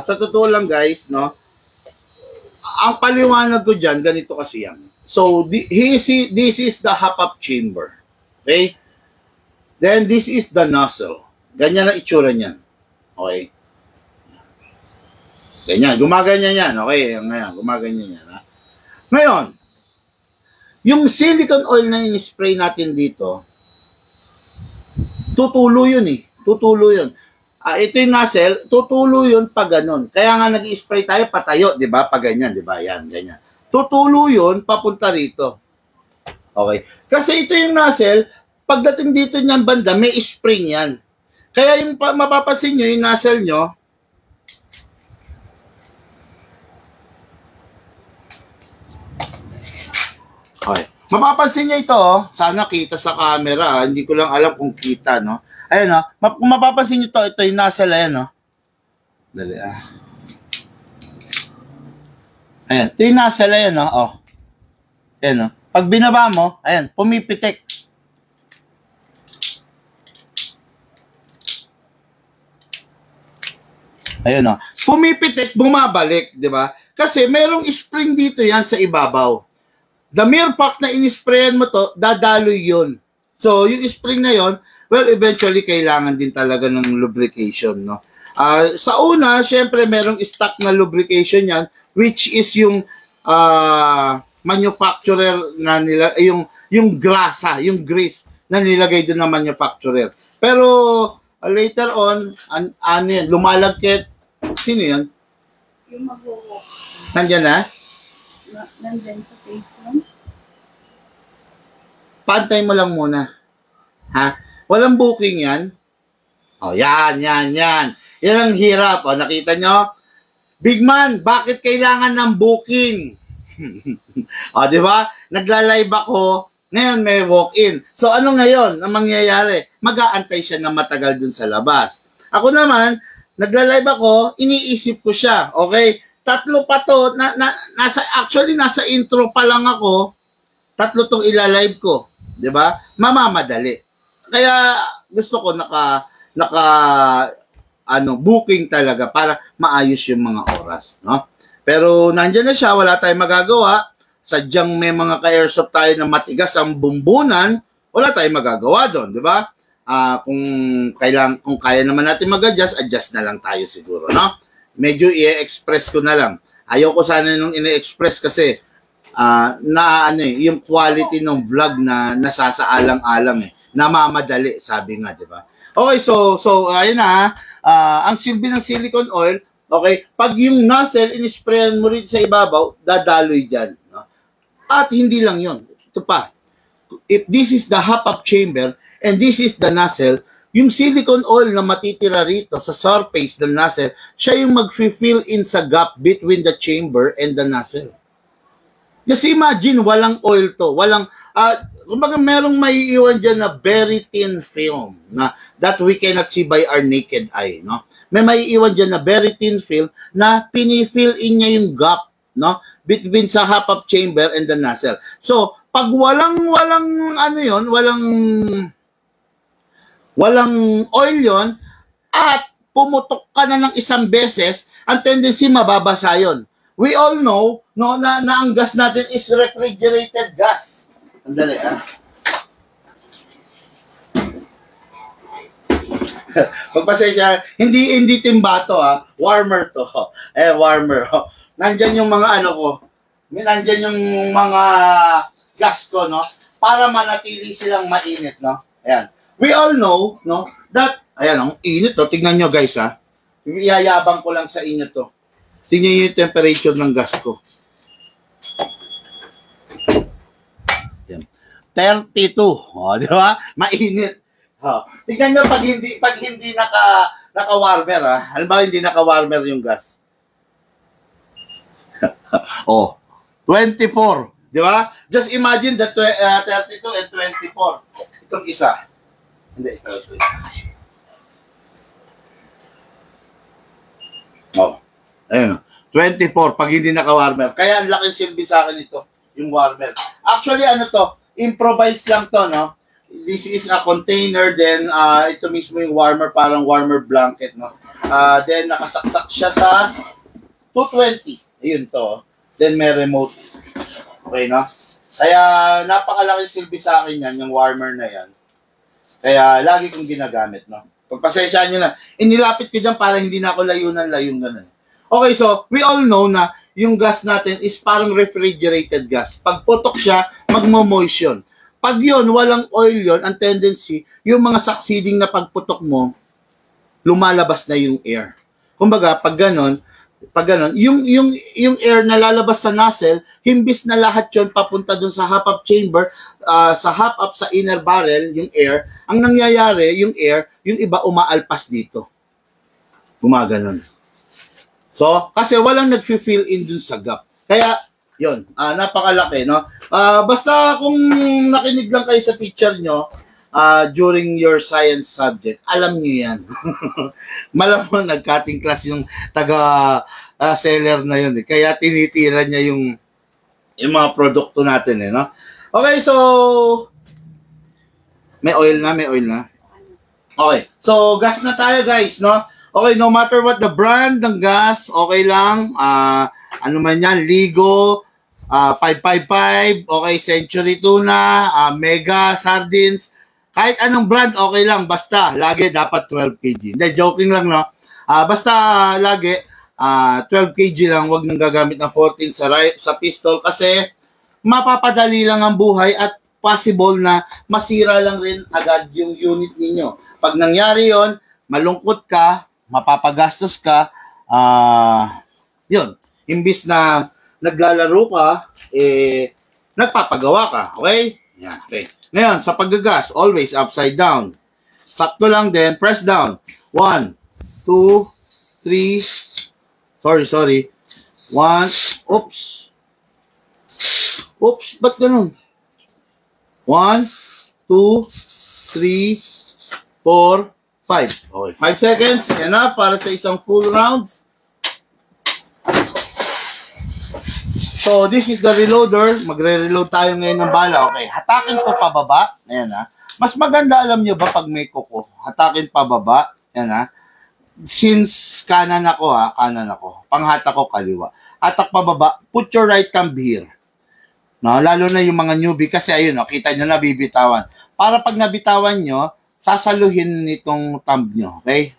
sa totoo lang, guys, no? Ang paliwanag ko dyan, ganito kasi yan. So, this is the hop-up chamber. Okay? Then, this is the nozzle. Ganyan ang itsura niyan. Okay? Ganyan, gumaganyan yan. Okay, ngayon, gumaganyan yan. Ha? Ngayon, yung silicone oil na in-spray natin dito, tutulo yun eh. Tutulo yun. Ito yung nozzle, tutulo yun pag ganun. Kaya nga nag-spray tayo patayo, di ba? Pag ganyan, di ba? Yan, ganyan. Tutulo yun papunta rito. Okay. Kasi ito yung nozzle, pagdating dito niyan banda, may spring yan. Kaya yung mapapansin nyo, yung nozzle nyo, okay. Mapapansin nyo ito, sana kita sa camera, hindi ko lang alam kung kita, no? Ayan, no? Kung mapapansin nyo ito yung nozzle, ayan, no? Dali, Ayan, ito yung nozzle, ayan, no? Oh. Ayan, no? Pag binaba mo, ayan, pumipitik. Ayun, no? Pumipitik, bumabalik, di ba? Kasi merong spring dito yan sa ibabaw. The mere fact na inisprayan mo to, dadaloy yun. So, yung spring na yon, well, eventually, kailangan din talaga ng lubrication, no? Sa una, syempre, merong stock na lubrication yan, which is yung manufacturer na nila, yung grasa, yung grease na nilagay doon ng manufacturer. Pero, later on, ano yan, lumalagkit. Sino yan? Yung mag-walk. Nandyan na? Nandyan sa Facebook. Pantay mo lang muna. Ha? Walang booking yan? Oh, yan. Yan ang hirap. O, nakita nyo? Big man, bakit kailangan ng booking? O, di ba? Nagla-live ako, ngayon may walk-in. So, ano ngayon ang mangyayari? Mag-aantay siya na matagal dun sa labas. Ako naman, nagla-live ako, iniisip ko siya. Okay? 3 pa to. Nasa intro pa lang ako. 3 tong ilalive ko. Di ba? Mamamadali. Kaya gusto ko booking talaga para maayos yung mga oras, no? Pero nandiyan na siya, wala tayong magagawa. Sadyang may mga ka-airsoft tayo na matigas ang bumbunan, wala tayong magagawa doon, di ba? Kung kaya naman natin mag-adjust, adjust na lang tayo siguro, no? Medyo i-express ko na lang. Ayaw ko sana nung i-express kasi yung quality ng vlog na nasasaalang-alang namamadali, sabi nga, di ba? Okay, so ayun na, ang silbi ng silicone oil, okay, pag yung nozzle, inisprayan mo rin sa ibabaw, dadaloy dyan. No? At hindi lang yon. Ito pa, if this is the hop-up chamber, and this is the nozzle, yung silicone oil na matitira rito sa surface ng nozzle, siya yung mag-fill in sa gap between the chamber and the nozzle. Just imagine, walang oil to, kumbaga merong maiiwan dyan na very thin film na that we cannot see by our naked eye, no? May maiiwan dyan na very thin film na pinifill in niya yung gap, no? Between sa hop-up chamber and the nozzle. So, pag walang oil yon at pumutok ka na ng isang beses, ang tendency mababasa yon. We all know no, na ang gas natin is refrigerated gas. Andali, Pagpasensya, hindi timba to, warmer to. Warmer. Nandyan yung mga nandyan yung mga gas ko, no? Para manatili silang mainit, no? Ayan. We all know, no, that, ayan, ang init, to. Tignan nyo, guys, Iyayabang ko lang sa inyo to. Tingnan nyo yung temperature ng gas ko. Yan. 32. O, di ba? Mainit. O. Tingnan nyo pag hindi naka-warmer, halimbawa hindi naka-warmer yung gas. O. 24. Di ba? Just imagine that 32 and 24. Itong isa. Hindi. Oh. Ayun. 24 pag hindi naka-warmer. Kaya ang laking silbi sa akin ito, yung warmer. Actually, improvise lang to, no? This is a container, then ito mismo yung warmer, parang warmer blanket, no? Then nakasaksak siya sa 220. Ayun to. Then may remote. Okay, no? Kaya napakalaking silbi sa akin yan, yung warmer na yan. Kaya lagi kong ginagamit, no? Pagpasensyaan nyo na. Inilapit ko dyan para hindi na ako layunan ganun. Okay, so we all know na yung gas natin is parang refrigerated gas. Pag putok siya, magmo-moisture. Pag yun, walang oil yun, ang tendency, yung mga succeeding na pagputok mo, lumalabas na yung air. Kumbaga, pag ganon, Pag ganun, yung air na lalabas sa nozzle, himbis na lahat yon papunta dun sa hop-up chamber, sa hop-up sa inner barrel, yung air, ang nangyayari, yung air, yung iba umaalpas dito. Gumaganon. So, kasi walang nag-fill in dun sa gap. Kaya, yon, napakalaki, no? Basta kung nakinig lang kayo sa teacher nyo, during your science subject, alam nyo yan. Malamang nag-cutting class yung taga-seller na yun. Kaya tinitira niya yung mga produkto natin, no? Okay, so, may oil na. Okay, so gas na tayo, guys, no? Okay, no matter what the brand ng gas, okay lang. Ano man yan, Ligo, 555, okay, Century Tuna, Mega Sardines, kahit anong brand, okay lang. Basta, lagi dapat 12 kg. Hindi, joking lang, no? Basta, lagi, 12 kg lang. Huwag nang gagamit ng 14 sa pistol kasi mapapadali lang ang buhay at possible na masira lang rin agad yung unit ninyo. Pag nangyari yon, malungkot ka, mapapagastos ka, yun. Imbis na naglalaro ka, nagpapagawa ka. Okay? Yan, okay. Ngayon, sa paggagas, always upside down. Sakto lang din, press down. 1, 2, 3, sorry. 1, oops, ba't ganun? 1, 2, 3, 4, 5. Okay, 5 seconds. Yan na, para sa isang full round. So, this is the reloader. Magre-reload tayo ngayon ng bala. Okay, hatakin ko pababa. Ayan ha. Mas maganda, alam nyo ba, pag may kuko, hatakin pababa. Ayan ha. Since kanan ako. Panghatak ko kaliwa. Hatak pababa. Put your right thumb here. No, lalo na yung mga newbie kasi ayun, no, kita nyo na bibitawan. Para pag nabitawan nyo, sasaluhin nitong thumb nyo. Okay?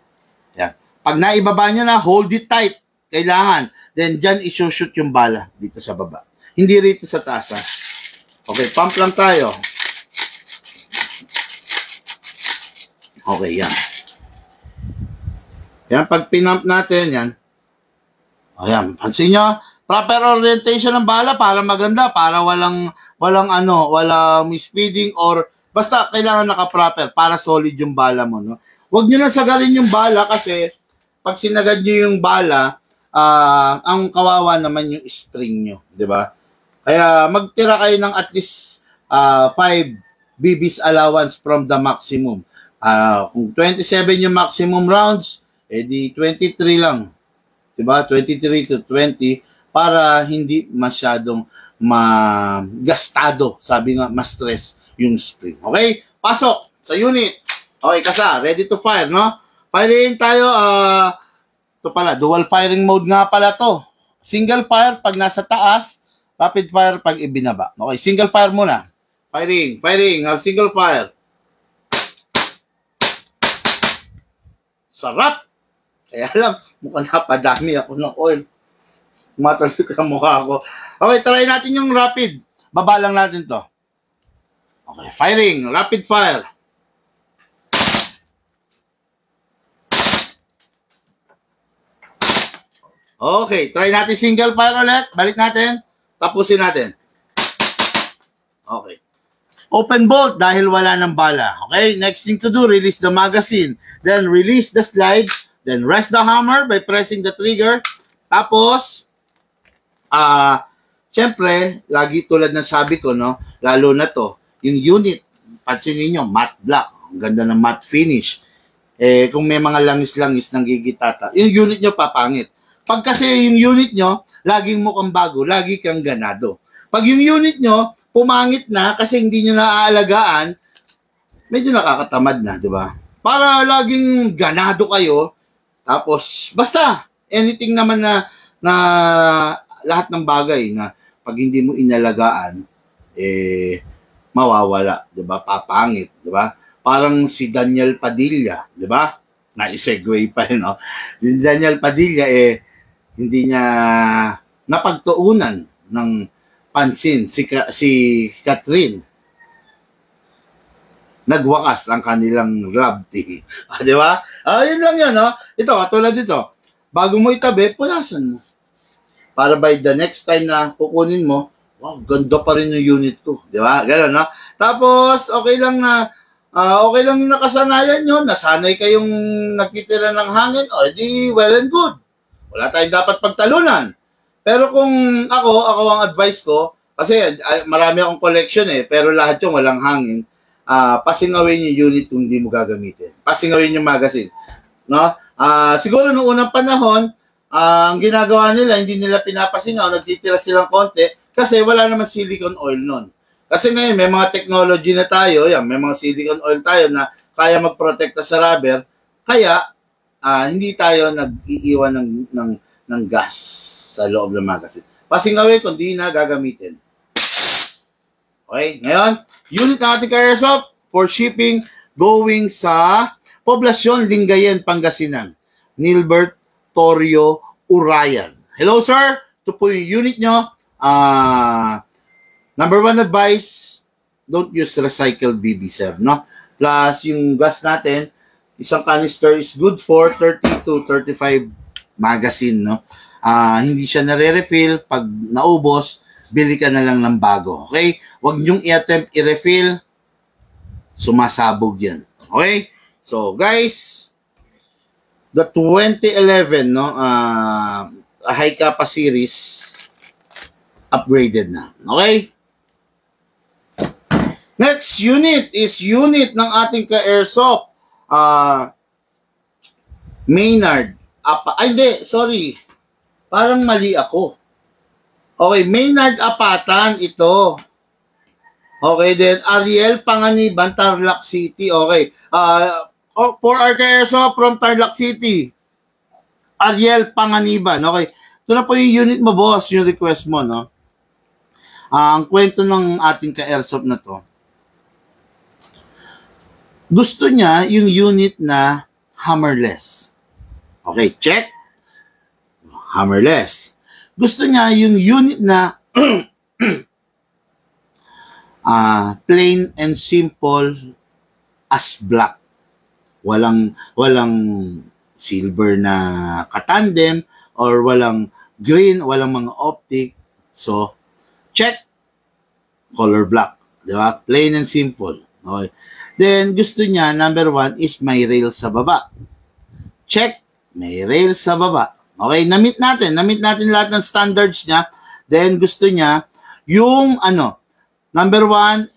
Yan. Pag naibaba nyo na, hold it tight. Kailangan. Then, dyan isushoot yung bala dito sa baba. Hindi rito sa taas, ha? Okay, pump lang tayo. Okay, yan. Yan, pag pinump natin, yan. Ayan, pansin nyo, proper orientation ng bala para maganda, para walang misfeeding or basta kailangan naka-proper para solid yung bala mo, no? Huwag nyo na sagarin yung bala kasi pag sinagad nyo yung bala, ang kawawa naman yung spring nyo, di ba? Kaya magtira kayo ng at least 5 BBs allowance from the maximum. Kung 27 yung maximum rounds, edi 23 lang. Di ba? 23 to 20 para hindi masyadong magastado. Sabi nga, ma-stress yung spring. Okay? Pasok sa unit. Okay, kasa. Ready to fire, no? Firing tayo. Ito pala, dual firing mode nga pala to. Single fire pag nasa taas, rapid fire pag ibinaba. Okay, single fire muna. Firing, single fire. Sarap! Kaya lang, mukhang napadami ako ng oil. Matalik ang mukha ko. Okay, try natin yung rapid. Baba lang natin to. Okay, firing, rapid fire. Okay, try natin single fire ulit. Balik natin. Tapusin natin. Okay. Open bolt dahil wala ng bala. Okay, next thing to do, release the magazine. Then release the slide. Then rest the hammer by pressing the trigger. Tapos, syempre, lagi tulad ng sabi ko, no, lalo na to, yung unit, pansinin nyo, matte black. Ang ganda ng matte finish. Kung may mga langis-langis ng gigitata, yung unit nyo papangit. Pag kasi yung unit nyo, laging mukhang bago, lagi kang ganado. Pag yung unit nyo, pumangit na kasi hindi nyo naaalagaan, medyo nakakatamad na, di ba? Para laging ganado kayo, tapos, basta, anything naman na lahat ng bagay na pag hindi mo inalagaan, mawawala, di ba? Papangit, di ba? Parang si Daniel Padilla, di ba? Na-segue pa yun, no? Si Daniel Padilla, hindi niya napagtuunan ng pansin si Catherine. Nagwakas ang kanilang love team. Di ba? Yun lang yun, no? Ito, tulad dito. bago mo itabi, punasan mo. Para by the next time na kukunin mo, wow, ganda pa rin yung unit ko. Di ba? Ganun, no? Tapos, okay lang yung nakasanayan nyo, nasanay kayong nagtitira ng hangin, o di well and good. Wala tayong dapat pagtalunan. Pero kung ako ang advice ko, kasi marami akong collection pero lahat yung walang hangin, pasingawin yung unit kung hindi mo gagamitin. Pasingawin yung magazine. No? Siguro noong unang panahon, ang ginagawa nila, hindi nila pinapasingaw, nagtitira silang konti, kasi wala naman silicone oil nun. Kasi ngayon, may mga technology na tayo, may mga silicone oil tayo na kaya magprotekta sa rubber, kaya hindi tayo nag-iiwan ng gas sa loob ng magazine. Pasingawin kung di na gagamitin. Okay, ngayon, unit ng ating ka-airsoft for shipping going sa Poblacion, Lingayen, Pangasinan. Nilbert Torio Urayan. Hello, sir. Ito po yung unit nyo. Number 1 advice, don't use recycled BB, sir. No? Plus, yung gas natin, isang canister is good for 30 to 35 magazine. No? Hindi siya nare-refill. Pag naubos, bili ka na lang ng bago. Okay? Huwag niyong i-attempt i-refill. Sumasabog yan. Okay? So, guys, the 2011, no, high kappa series, upgraded na. Okay? Next unit is unit ng ating ka-airsoft. Maynard. Hindi, sorry. Parang mali ako. Okay, Maynard Apatan ito. Okay, then Ariel Panganiban, Tarlac City. Okay. For our ka-airsoft from Tarlac City. Ariel Panganiban. Okay. Ito na po yung unit mo, boss, yung request mo, no? Ang kwento ng ating ka-airsoft na to, gusto niya yung unit na hammerless. Okay, check. Hammerless. Gusto niya yung unit na plain and simple as black. Walang silver na katandem or walang green, walang mga optic. So, check. Color black. Diba? Plain and simple. Okay. Then, gusto niya, number 1 is may rail sa baba. Check. May rail sa baba. Okay, na-meet natin lahat ng standards niya. Then, gusto niya, yung, number 4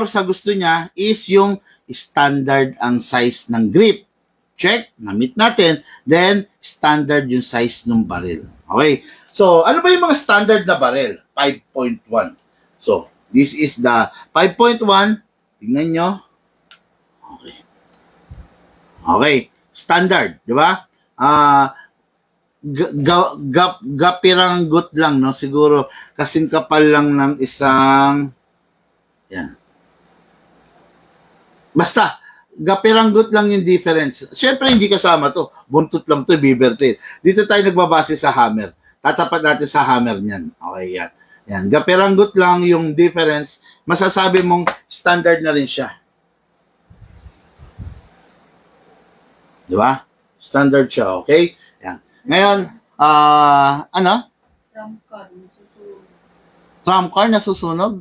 sa gusto niya is yung standard ang size ng grip. Check, na-meet natin. Then, standard yung size ng barrel. Okay, so, ano ba yung mga standard na barrel? 5.1. So, this is the 5.1. Tingnan nyo. Okay. Okay. Standard, di ba? Gapiranggot lang, no? Siguro, kasing kapal lang ng isang, yan. Basta, gapiranggot lang yung difference. Siyempre, hindi kasama to. Buntot lang to, bibertail. Dito tayo nagbabase sa hammer. Tatapat natin sa hammer niyan. Okay, yan. Yan. Gapiranggot lang yung difference. Masasabi mong standard na rin siya. Di ba? Standard siya, okay? Yan. Ngayon, Trump car nasusunog?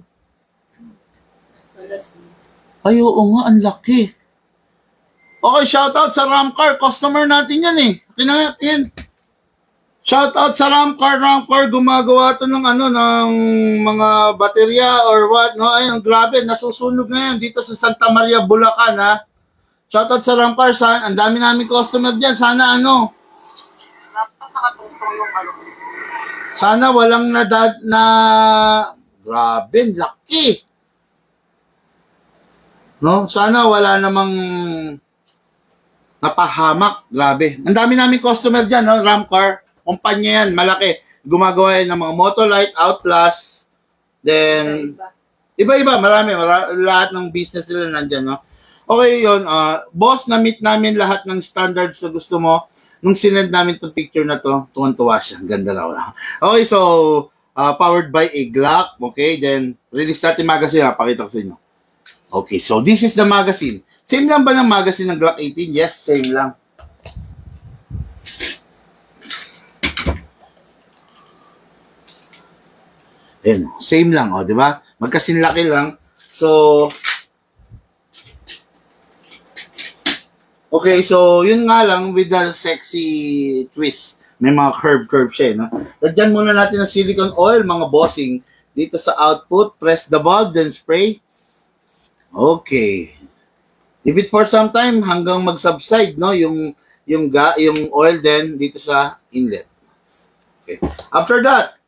Ay, oo nga, ang laki. Okay, shoutout sa Ramcar. Customer natin yan eh. Kinangatin. Shoutout sa Ramcar. Ramcar, gumagawa to ng ng mga baterya or what. No? Ayun, grabe, nasusunog ngayon dito sa Santa Maria, Bulacan, ha? Shoutout sa Ramcar. Ang dami namin customer dyan. Sana sana walang grabe, laki. No? Sana wala namang napahamak. Grabe. Ang dami namin customer dyan, no? Ramcar. Kumpanya yan, malaki. Gumagawa yan ng mga Motolite, Outlast. Then, iba-iba, marami. Lahat ng business nila nandyan, no? Okay, yun. Boss, na-meet namin lahat ng standards na gusto mo. Nung sinend namin itong picture na to, tuwan-tuwa siya. Ganda raw. Okay, so, powered by a Glock. Okay, then, release natin magazine. Pakita ko sa inyo. Okay, so this is the magazine. Same lang ba ng magazine ng Glock 18? Yes, same lang. Ayan, same lang, o, di ba? Magkasinlaki lang. So, okay, so, yun nga lang with the sexy twist. May mga curve siya, no? Lagyan muna natin ng silicone oil, mga bossing. Dito sa output, press the bulb, then spray. Okay. Leave it for some time hanggang mag-subside, no? Yung oil then dito sa inlet. Okay. After that,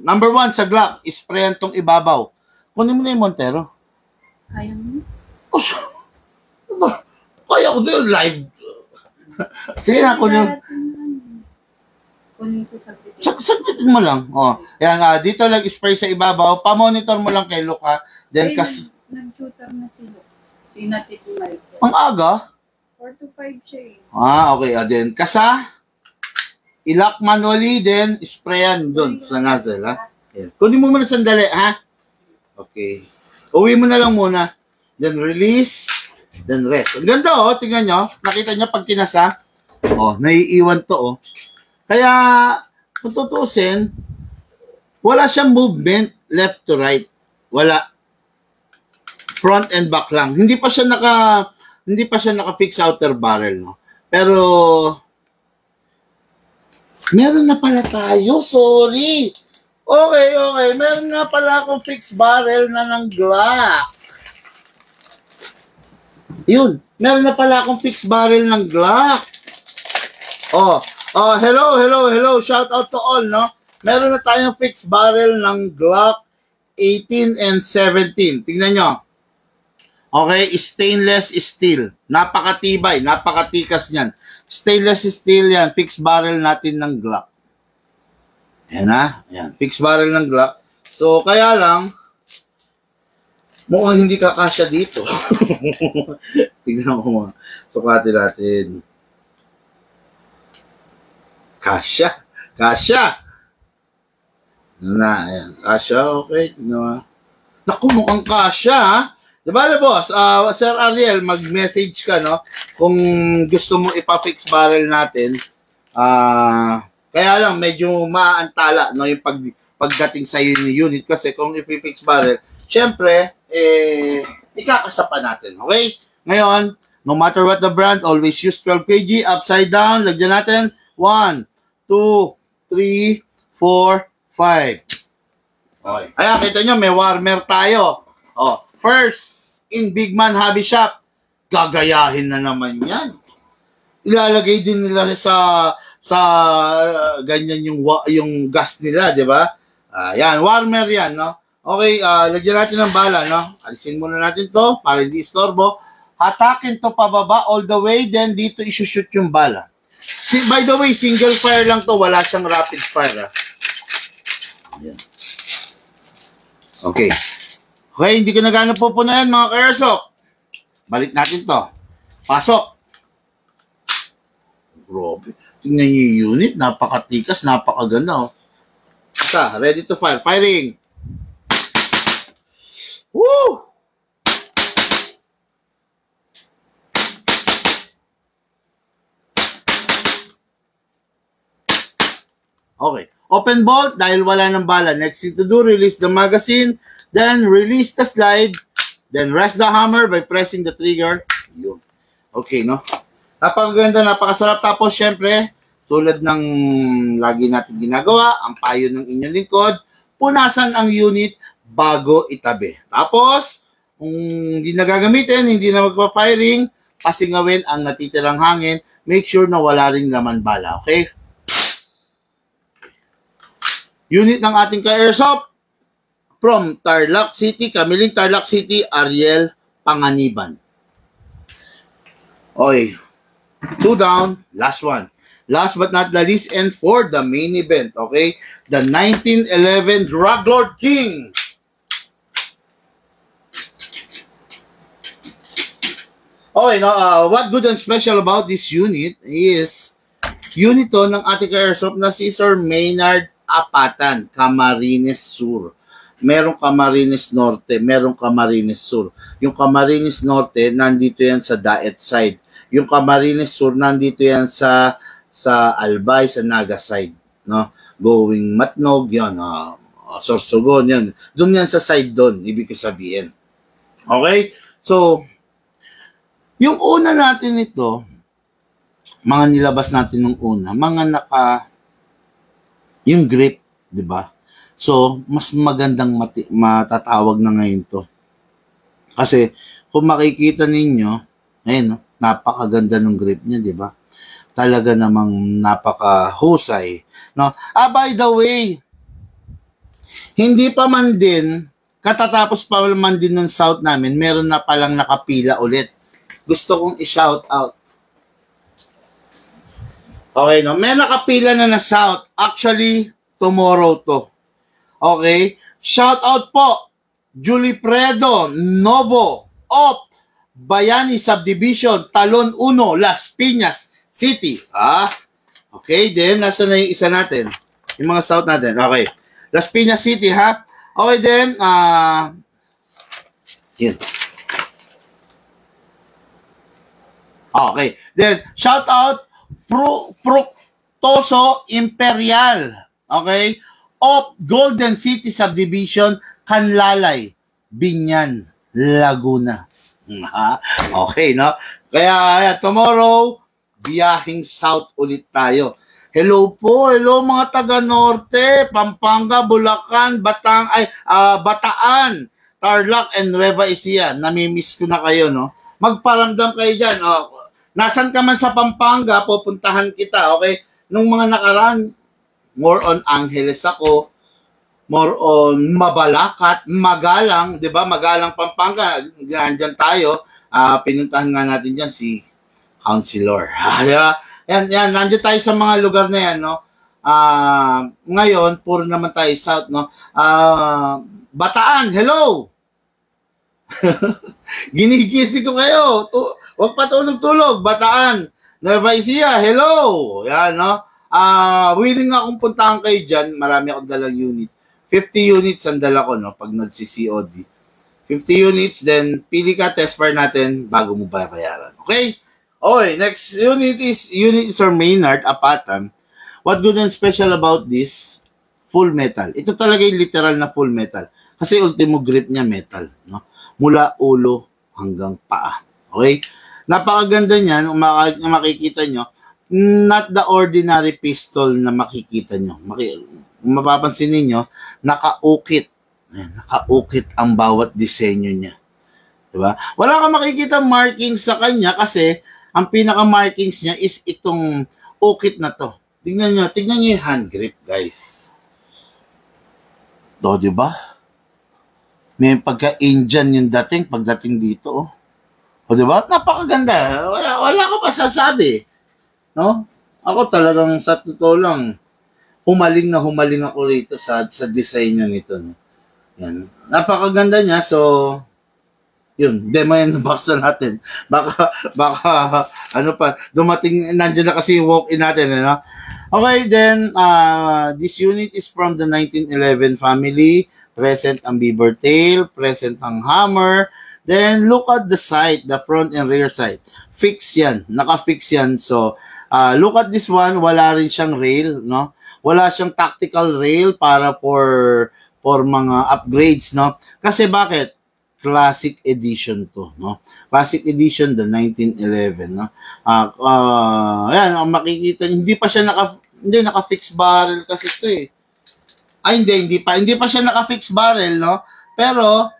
number 1 sa Glock, isprayan tong ibabaw. Kunin mo na yung Montero. Kaya mo? Oh, diba? Kaya ko doon live. Sige na, kunin. Kunin ko sa video. Sagditin mo lang. Oh. Yan, dito lang spray sa ibabaw. Pa-monitor mo lang kay Luke, ha? Then, Nag-shooter na sila. Si Natito Michael. ang aga? 4 to 5 siya eh. Okay. Then, kasa, ilock manually, then, sprayan doon sa nozzle, ha? Yan. Kunin mo muna sandali, ha? Okay. Uwi mo na lang muna. Then, release. Then, rest. Ang ganda, oh. Tingnan nyo. Nakita nyo pag kinasa. Oh, naiiwan to, oh. Kaya, kung tutusin, wala siyang movement left to right. Wala. Front and back lang. Hindi pa siya naka-fix outer barrel, no. Pero meron na pala tayo, sorry. Okay. Meron nga pala akong fixed barrel na ng Glock. Yun. Meron na pala akong fixed barrel ng Glock. Hello. Shout out to all, no? Meron na tayong fixed barrel ng Glock 18 and 17. Tingnan nyo. Okay, stainless steel. Napakatibay, napakatikas niyan. Stainless steel yan, fixed barrel natin ng Glock. Ayan ha, ayan, fixed barrel ng Glock. So, kaya lang, mukhang hindi kakasya dito. Tingnan mo mga. Sukatin natin. Kasya. Ayan. Kasya, okay. Tingnan mo. Naku, mukhang kasya, ha? Diba na, boss? Sir Ariel, mag-message ka, no? Kung gusto mo ipa-fix barrel natin. Kaya lang, medyo maantala, no? Yung pagdating sa unit. Kasi kung ipi-fix barrel, syempre, ikakasapa natin. Okay? Ngayon, no matter what the brand, always use 12 kg, upside down. Lagyan natin 1, 2, 3, 4, 5. Okay. Ayan, kita nyo, may warmer tayo. First, in Big Man Hobby Shop, gagayahin na naman yan. Ilalagay din nila sa ganyan yung gas nila, di ba? Yan, warmer yan, no? Okay, lagyan natin ng bala, no? Alisin muna natin to para hindi istorbo. Hatakin to pababa all the way, then dito isushoot yung bala. By the way, single fire lang to, wala siyang rapid fire, ha? Yan. Okay. Okay, hindi ko na gano'n pupunayan mga ka-airsoft. Balik natin to. Pasok. Grabe. Tingnan niyo yung unit. Napakatikas, napakaganda. Oh. Isa, ready to fire. Firing. Woo! Okay. Open bolt dahil wala ng bala. Next thing to do, release the magazine. Then, release the slide. Then, rest the hammer by pressing the trigger. Yun. Okay, no? Napakaganda, napakasarap. Tapos, syempre, tulad ng lagi natin ginagawa, ang payo ng inyong lingkod, punasan ang unit bago itabi. Tapos, kung hindi na gagamitin, hindi na magpa-firing, pasingawin ang natitirang hangin. Make sure na wala ring laman bala. Okay? Unit ng ating ka-airsoft, from Tarlac City, Kamiling Tarlac City, Ariel Panganiban. Okay. 2 down, last one. Last but not the least, and for the main event, okay? The 1911 Drug Lord King. Okay, no, what good and special about this unit is, unit to ng ating ka-airsoft na si Sir Maynard Apatan, Camarines Sur. Merong Camarines Norte, merong Camarines Sur. Yung Camarines Norte, nandito yan sa Daet side. Yung Camarines Sur, nandito yan sa Albay, sa Naga side. No? Going Matnog, yan. Sorsogon, yan. Doon yan sa side doon, ibig sabihin. Okay? So, yung una natin ito, mga nilabas natin nung una, mga yung grip, di ba? So, mas magandang matatawag na ngayon to. Kasi, kung makikita ninyo, ayun, no, napakaganda ng grip niya, di ba? Talaga namang napakahusay. No? By the way, hindi pa man din, katatapos pa man din ng South namin, meron na palang nakapila ulit. Gusto kong i-shout out. Okay, no? May nakapila na South. Actually, tomorrow to. Okay? Shout out po, Julie Predo, Novo, Op, Bayani Subdivision, Talon 1, Las Piñas City. Okay, then, nasa na yung isa natin? Yung mga South natin. Okay. Las Piñas City, ha? Okay, then, yun. Okay. Then, shout out, Fructoso Imperial. Okay? Of Golden City Subdivision, Canlalay, Binyan, Laguna. Okay, no? Kaya, tomorrow, biyahing South ulit tayo. Hello po, hello mga taga-Norte, Pampanga, Bulacan, Bataan, Tarlac, and Nueva Ecija. Namimiss ko na kayo, no? Magparamdam kayo dyan. Nasaan ka man sa Pampanga, pupuntahan kita, okay? Nung mga nakaraan, more on Angeles ako, more on Mabalacat, Magalang, di ba? Magalang, Pampanga, dyan tayo. Pinuntahan nga natin dyan si Councilor. Yan, nandiyan tayo sa mga lugar na yan, no? Ngayon, puro naman tayo South, no? Bataan, hello! Ginigising ko kayo. Huwag pa tulog-tulog. Bataan, Nueva Ecija, hello! Yan, no? Willing akong puntahan kayo dyan. Marami akong dalang unit. 50 units ang dala ko, no? Pag nagsi-COD. 50 units, then pili ka, test fire natin bago mo bayaran. Okay? Okay, next unit is Sir Maynard Apatan. What good and special about this? Full metal. Ito talaga yung literal na full metal. Kasi ultimo grip niya metal, no? Mula ulo hanggang paa. Okay? Napakaganda niyan, makikita nyo. Not the ordinary pistol na makikita nyo. Mapapansin ninyo, nakaukit. Nakaukit ang bawat disenyo niya. Diba? Wala kang makikita markings sa kanya kasi ang pinaka-markings niya is itong ukit na to. Tingnan nyo yung hand grip, guys. Do, diba? May pagka-Indian yung pagdating dito, oh. O, diba? Napakaganda. Wala ko pa sasabi. No? Ako talagang sa totoo lang, humaling ako rito sa design niya nito. No? Yan. Napakaganda niya, so yun, demo yan ng box na natin. Baka, ano pa, dumating, nandiyan na kasi yung walk-in natin, ano? Okay, then, this unit is from the 1911 family. Present ang beaver tail, present ang hammer. Then, look at the side, the front and rear side. Fix yan, naka-fix yan. So, look at this one, wala rin siyang rail, no? Wala siyang tactical rail para for mga upgrades, no? Kasi bakit? Classic edition to, no? Classic edition, the 1911, no? Ayan, makikita, hindi pa siya naka-fix barrel kasi ito eh. Hindi pa siya naka-fix barrel, no? Pero,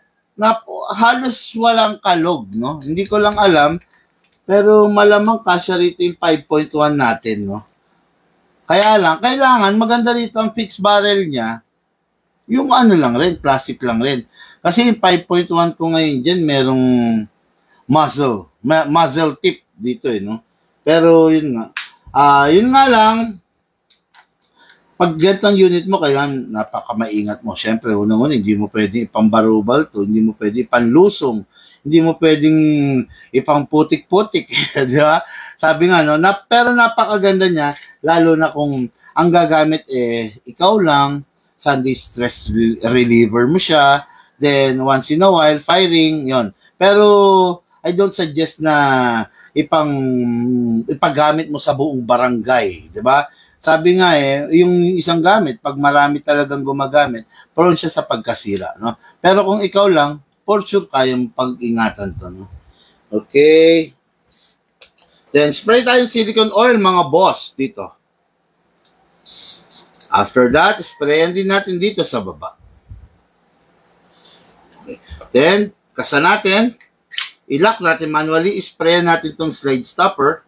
halos walang kalog, no? Hindi ko lang alam, pero malamang kasya rito yung 5.1 natin, no? Kaya lang, kailangan maganda rito ang fix barrel niya, yung ano lang rin, classic lang rin. Kasi yung 5.1 ko ngayon dyan, merong muzzle tip dito eh, no? Pero yun nga. Yun nga lang, pag ganitong unit mo, kailangan napakamaingat mo. Siyempre, unang-una, hindi mo pwedeng ipambarubal to, hindi mo pwedeng ipanlusong, hindi mo pwedeng ipangputik-putik, di ba? Sabi nga, no? Pero napakaganda niya, lalo na kung ang gagamit ikaw lang, Sunday stress reliever mo siya, then once in a while, firing, yon. Pero, I don't suggest na ipagamit mo sa buong barangay, di ba? sabi nga yung isang gamit, pag marami talagang gumagamit, prone siya sa pagkasira, no? Pero kung ikaw lang, for sure kayang pag-ingatan to, no? Okay. Then, spray tayong silicone oil, mga boss, dito. After that, sprayan din natin dito sa baba. Okay. Then, kasa natin, i-lock natin manually, sprayan natin itong slide stopper.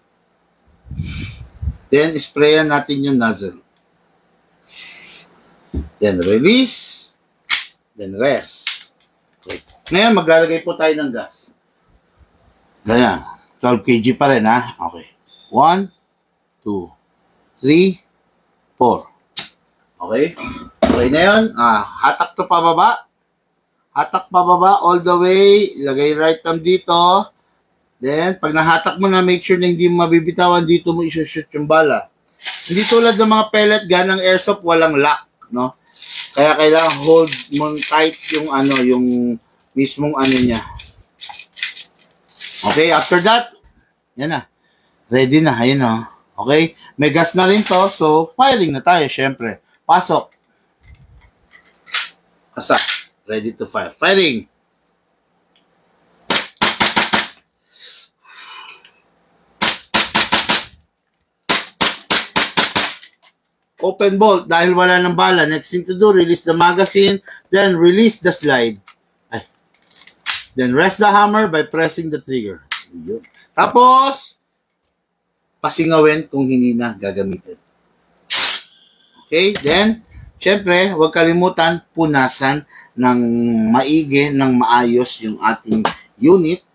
Then, sprayan natin yung nozzle. Then, release. Then, rest. Okay. Ngayon, maglalagay po tayo ng gas. Ganyan. 12 kg pa rin, ha? Okay. 1, 2, 3, 4. Okay? Okay na yun. Hatak to pababa. Hatak pababa all the way. Lagay right thumb dito. Then, pag nahatak mo na, make sure na hindi mo mabibitawan, dito mo isushoot yung bala. Hindi tulad ng mga pellet gun ng airsoft, walang lock, no? Kaya kailangan hold mo tight yung yung mismong niya. Okay, after that, yan na. Ready na, ayun o. Okay, may gas na rin to, so firing na tayo, syempre. Pasok. Kasa. Ready to fire. Firing. Open bolt dahil wala ng bala. Next thing to do, release the magazine, then release the slide. Then rest the hammer by pressing the trigger. Tapos, pasingawin kung hindi na gagamitin. Okay, then, syempre, huwag kalimutan punasan ng maigi, ng maayos yung ating unit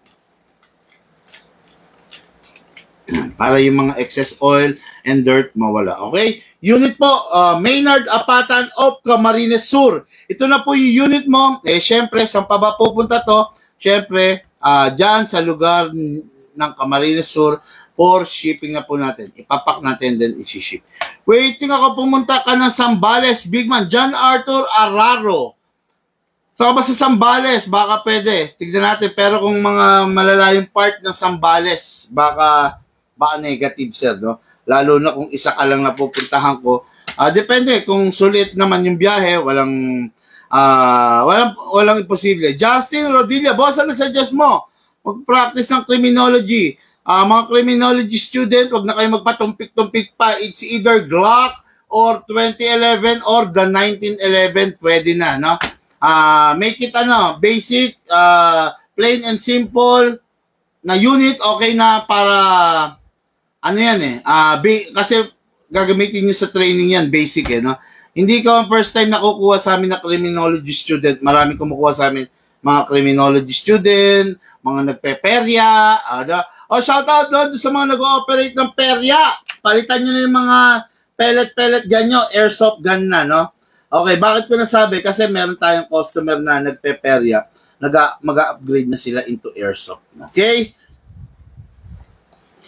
para yung mga excess oil and dirt mawala. Okay? Unit po, Maynard Apatan of Camarines Sur. Ito na po yung unit mo. Syempre, saan pa ba pupunta to? Syempre, dyan sa lugar ng Camarines Sur, for shipping na po natin. Ipapak natin, then isi-ship. Waiting ako, pumunta ka ng Zambales, Big Man, John Arthur Araro. Saka ba sa Zambales? Baka pwede. Tignan natin. Pero kung mga malalayong part ng Zambales, baka negative, sir, no? Lalo na kung isa ka lang napupuntahan ko. Depende. Kung sulit naman yung biyahe, walang imposible. Justin Rodilla, boss, ano suggest mo? Mag-practice ng criminology. Mga criminology student, wag na kayo magpatumpik-tumpik pa. It's either Glock or 2011 or the 1911. Pwede na, no? Make it basic, plain and simple na unit. Okay na para kasi gagamitin nyo sa training yan, basic no? Hindi ka first time nakukuha sa amin na criminology student. Marami kumukuha sa amin mga criminology student, mga nagpe-perya. Shout out doon sa mga nag-ooperate ng perya. Palitan nyo na yung mga pellet gun nyo, airsoft gun na, no? Okay, bakit ko nasabi? Kasi meron tayong customer na nagpe-perya, mag-upgrade na sila into airsoft. Okay?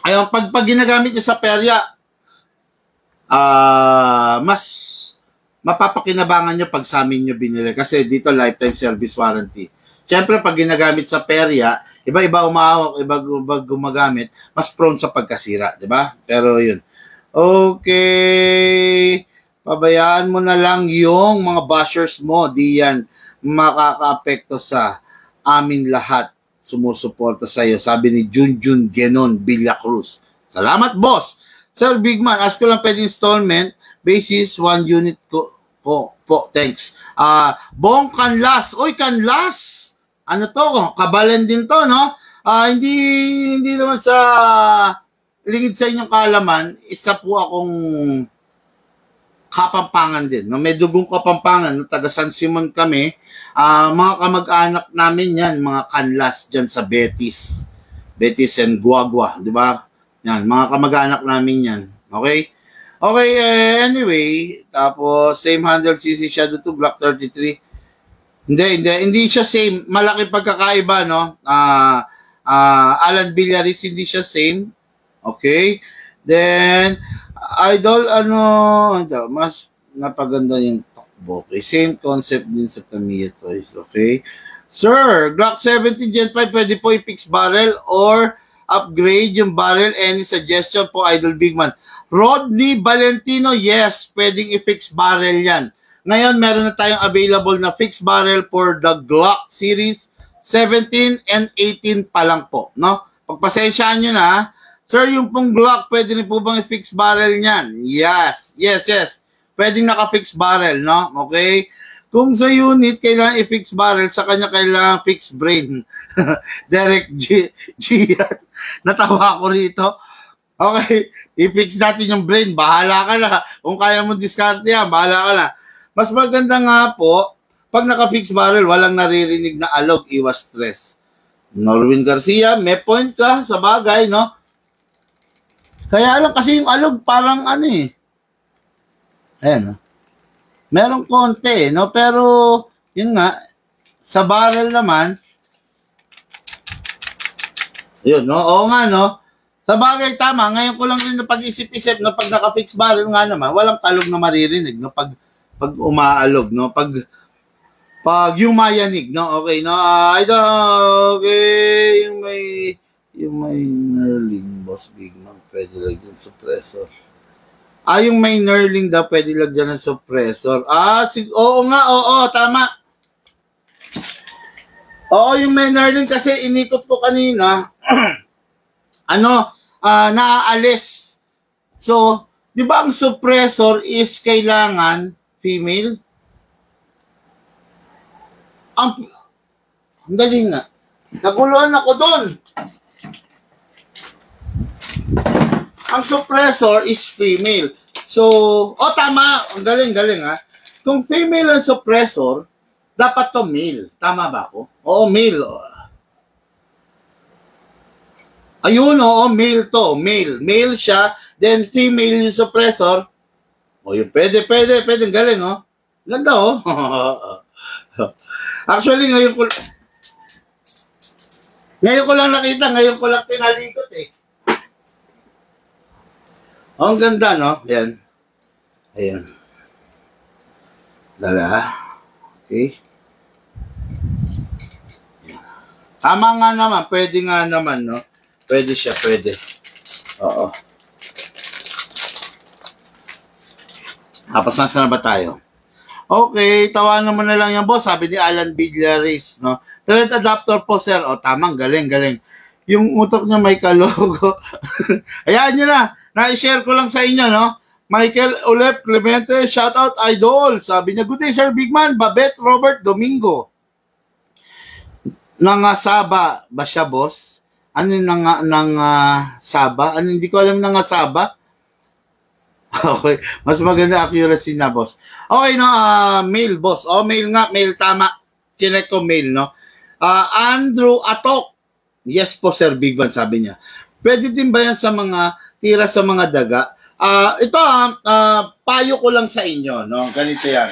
Ayun, pag ginagamit nyo sa perya, mas mapapakinabangan nyo pag sa amin nyo binili. Kasi dito, lifetime service warranty. Siyempre, pag ginagamit sa perya, iba-iba umahawak, iba gumagamit, mas prone sa pagkasira, di ba? Pero yun. Okay. Pabayaan mo na lang yung mga bashers mo. Di yan makaka-apekto sa amin lahat. Sumusuporta sa iyo. Sabi ni Junjun Genon Villacruz. Salamat, boss. Sir Big Man, ask ko lang pwede installment. Basis, 1 unit ko po. Thanks. Bong Canlas. Uy, Canlas! Ano to? Kabalan din to, no? Hindi naman sa lingid sa inyong kaalaman, isa po akong Kapampangan din. No? May dugong Kapampangan. No? Taga San Simon kami. Mga kamag-anak namin yan, mga Canlas dyan sa Betis. Betis and Guagua. Di ba? Yan, mga kamag-anak namin yan. Okay? Okay, anyway. Tapos, same 100cc Shadow 2, Glock 33. Hindi siya same. Malaki pagkakaiba, no? Alan Villaris, hindi siya same. Okay? Then, Idol, mas napaganda yung takbo. Okay? Same concept din sa Tamiya Toys. Okay? Sir, Glock 17 Gen 5, pwede po i-fix barrel or upgrade yung barrel? Any suggestion po, Idol Bigman? Rodney Valentino, yes, pwedeng i-fix barrel yan. Ngayon, meron na tayong available na fixed barrel for the Glock series 17 and 18 pa lang po, no? Pagpasensyaan nyo na, sir, yung pong Glock, pwede rin po bang i-fix barrel niyan? Yes. Pwedeng naka-fix barrel, no? Okay? Kung sa unit, kailangan i-fix barrel, sa kanya kailangan fix brain. Derek G. yan. Natawa ko rito. Okay, i-fix natin yung brain. Bahala ka na. Kung kaya mo diskarte yan, bahala ka na. Mas maganda nga po, pag naka-fix barrel, walang naririnig na alog, iwas stress. Norwin Garcia, may point ka sa bagay, no? Kaya lang kasi yung alog parang ano eh. Ayan, no? Merong konti, no? Pero, yun nga, sa barrel naman, yun, no? Oo nga, no? Sa bagay, tama. Ngayon ko lang rin na pag-isip-isip na pag naka-fix barrel nga naman, walang kalog na maririnig, no? Pag umaalog, no? Pag yung mayanig, no? Okay, no? Okay, yung may knurling, Boss Bigman, pwede lagyan ng suppressor. Yung may knurling daw, pwede lagyan ng suppressor. Oo nga, oo, tama. Oo, yung may knurling kasi inikot ko kanina, naaalis. So, di ba ang suppressor is kailangan female? Ang galing nga. Naguluhan ako doon. Ang suppressor is female. So, tama. Ang galing ha. Kung female ang suppressor, dapat to male. Tama ba ako? Oo, male. Ayun, male to. Male siya. Then, female yung suppressor. Yung pwede. Ang galing, Ganda, Actually, ngayon ko lang nakita, ngayon ko lang tinalikot eh. Ang ganda, no? Ayan. Dala. Okay. Tama nga naman, pwede nga naman, no? Pwede siya, pwede. Oo. Tapos nasa na ba tayo? Okay, tawanan mo na lang yan, boss. Sabi ni Alan Villaris, no? Thread adapter po, sir. Tamang, galing. Yung utok niya may kalogo. Ayan nyo na. Na-share ko lang sa inyo, no? Michael Olep Clemente, shout out idol. Sabi niya, good day, Sir Bigman. Babette Robert Domingo. Nangasaba ba siya, boss? Ano yung Saba? Ano, hindi ko alam Nangasaba. Okay, mas maganda accuracy na, boss. Okay, no, mail, boss. Mail nga, mail, tama. Chinek ko mail, no? Andrew Atok. Yes po, Sir Bigman, sabi niya. Pwede din ba yan sa mga tira sa mga daga? Ito, payo ko lang sa inyo, no? Ganito yan.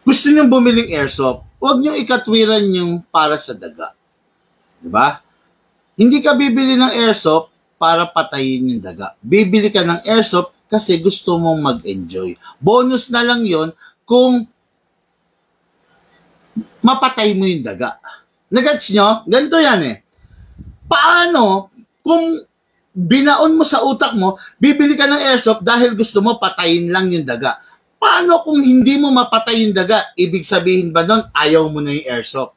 Gusto nyo bumiling airsoft, huwag nyo ikatwiran yung para sa daga. Diba? Hindi ka bibili ng airsoft para patayin yung daga. Bibili ka ng airsoft kasi gusto mong mag-enjoy. Bonus na lang yon kung mapatay mo yung daga. Nagets nyo? Ganito yan eh. Paano kung binaon mo sa utak mo, bibili ka ng airsoft dahil gusto mo patayin lang yung daga? Paano kung hindi mo mapatay yung daga? Ibig sabihin ba nun, ayaw mo na yung airsoft?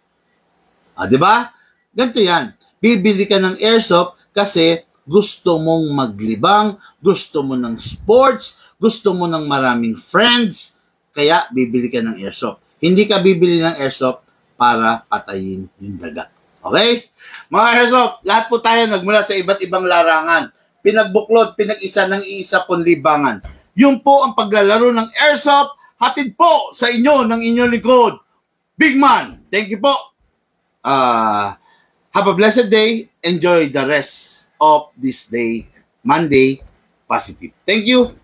Diba? Ganito yan. Bibili ka ng airsoft kasi gusto mong maglibang, gusto mo ng sports, gusto mo ng maraming friends, kaya bibili ka ng airsoft. Hindi ka bibili ng airsoft para patayin yung daga. Okay? Mga airsoft, lahat po tayo nagmula sa iba't ibang larangan. Pinagbuklod, pinag-isa ng iisa pong libangan. Yun po ang paglalaro ng airsoft, hatid po sa inyo ng inyong likod. Bigman, thank you po. Have a blessed day. Enjoy the rest of this day, Monday, positive. Thank you.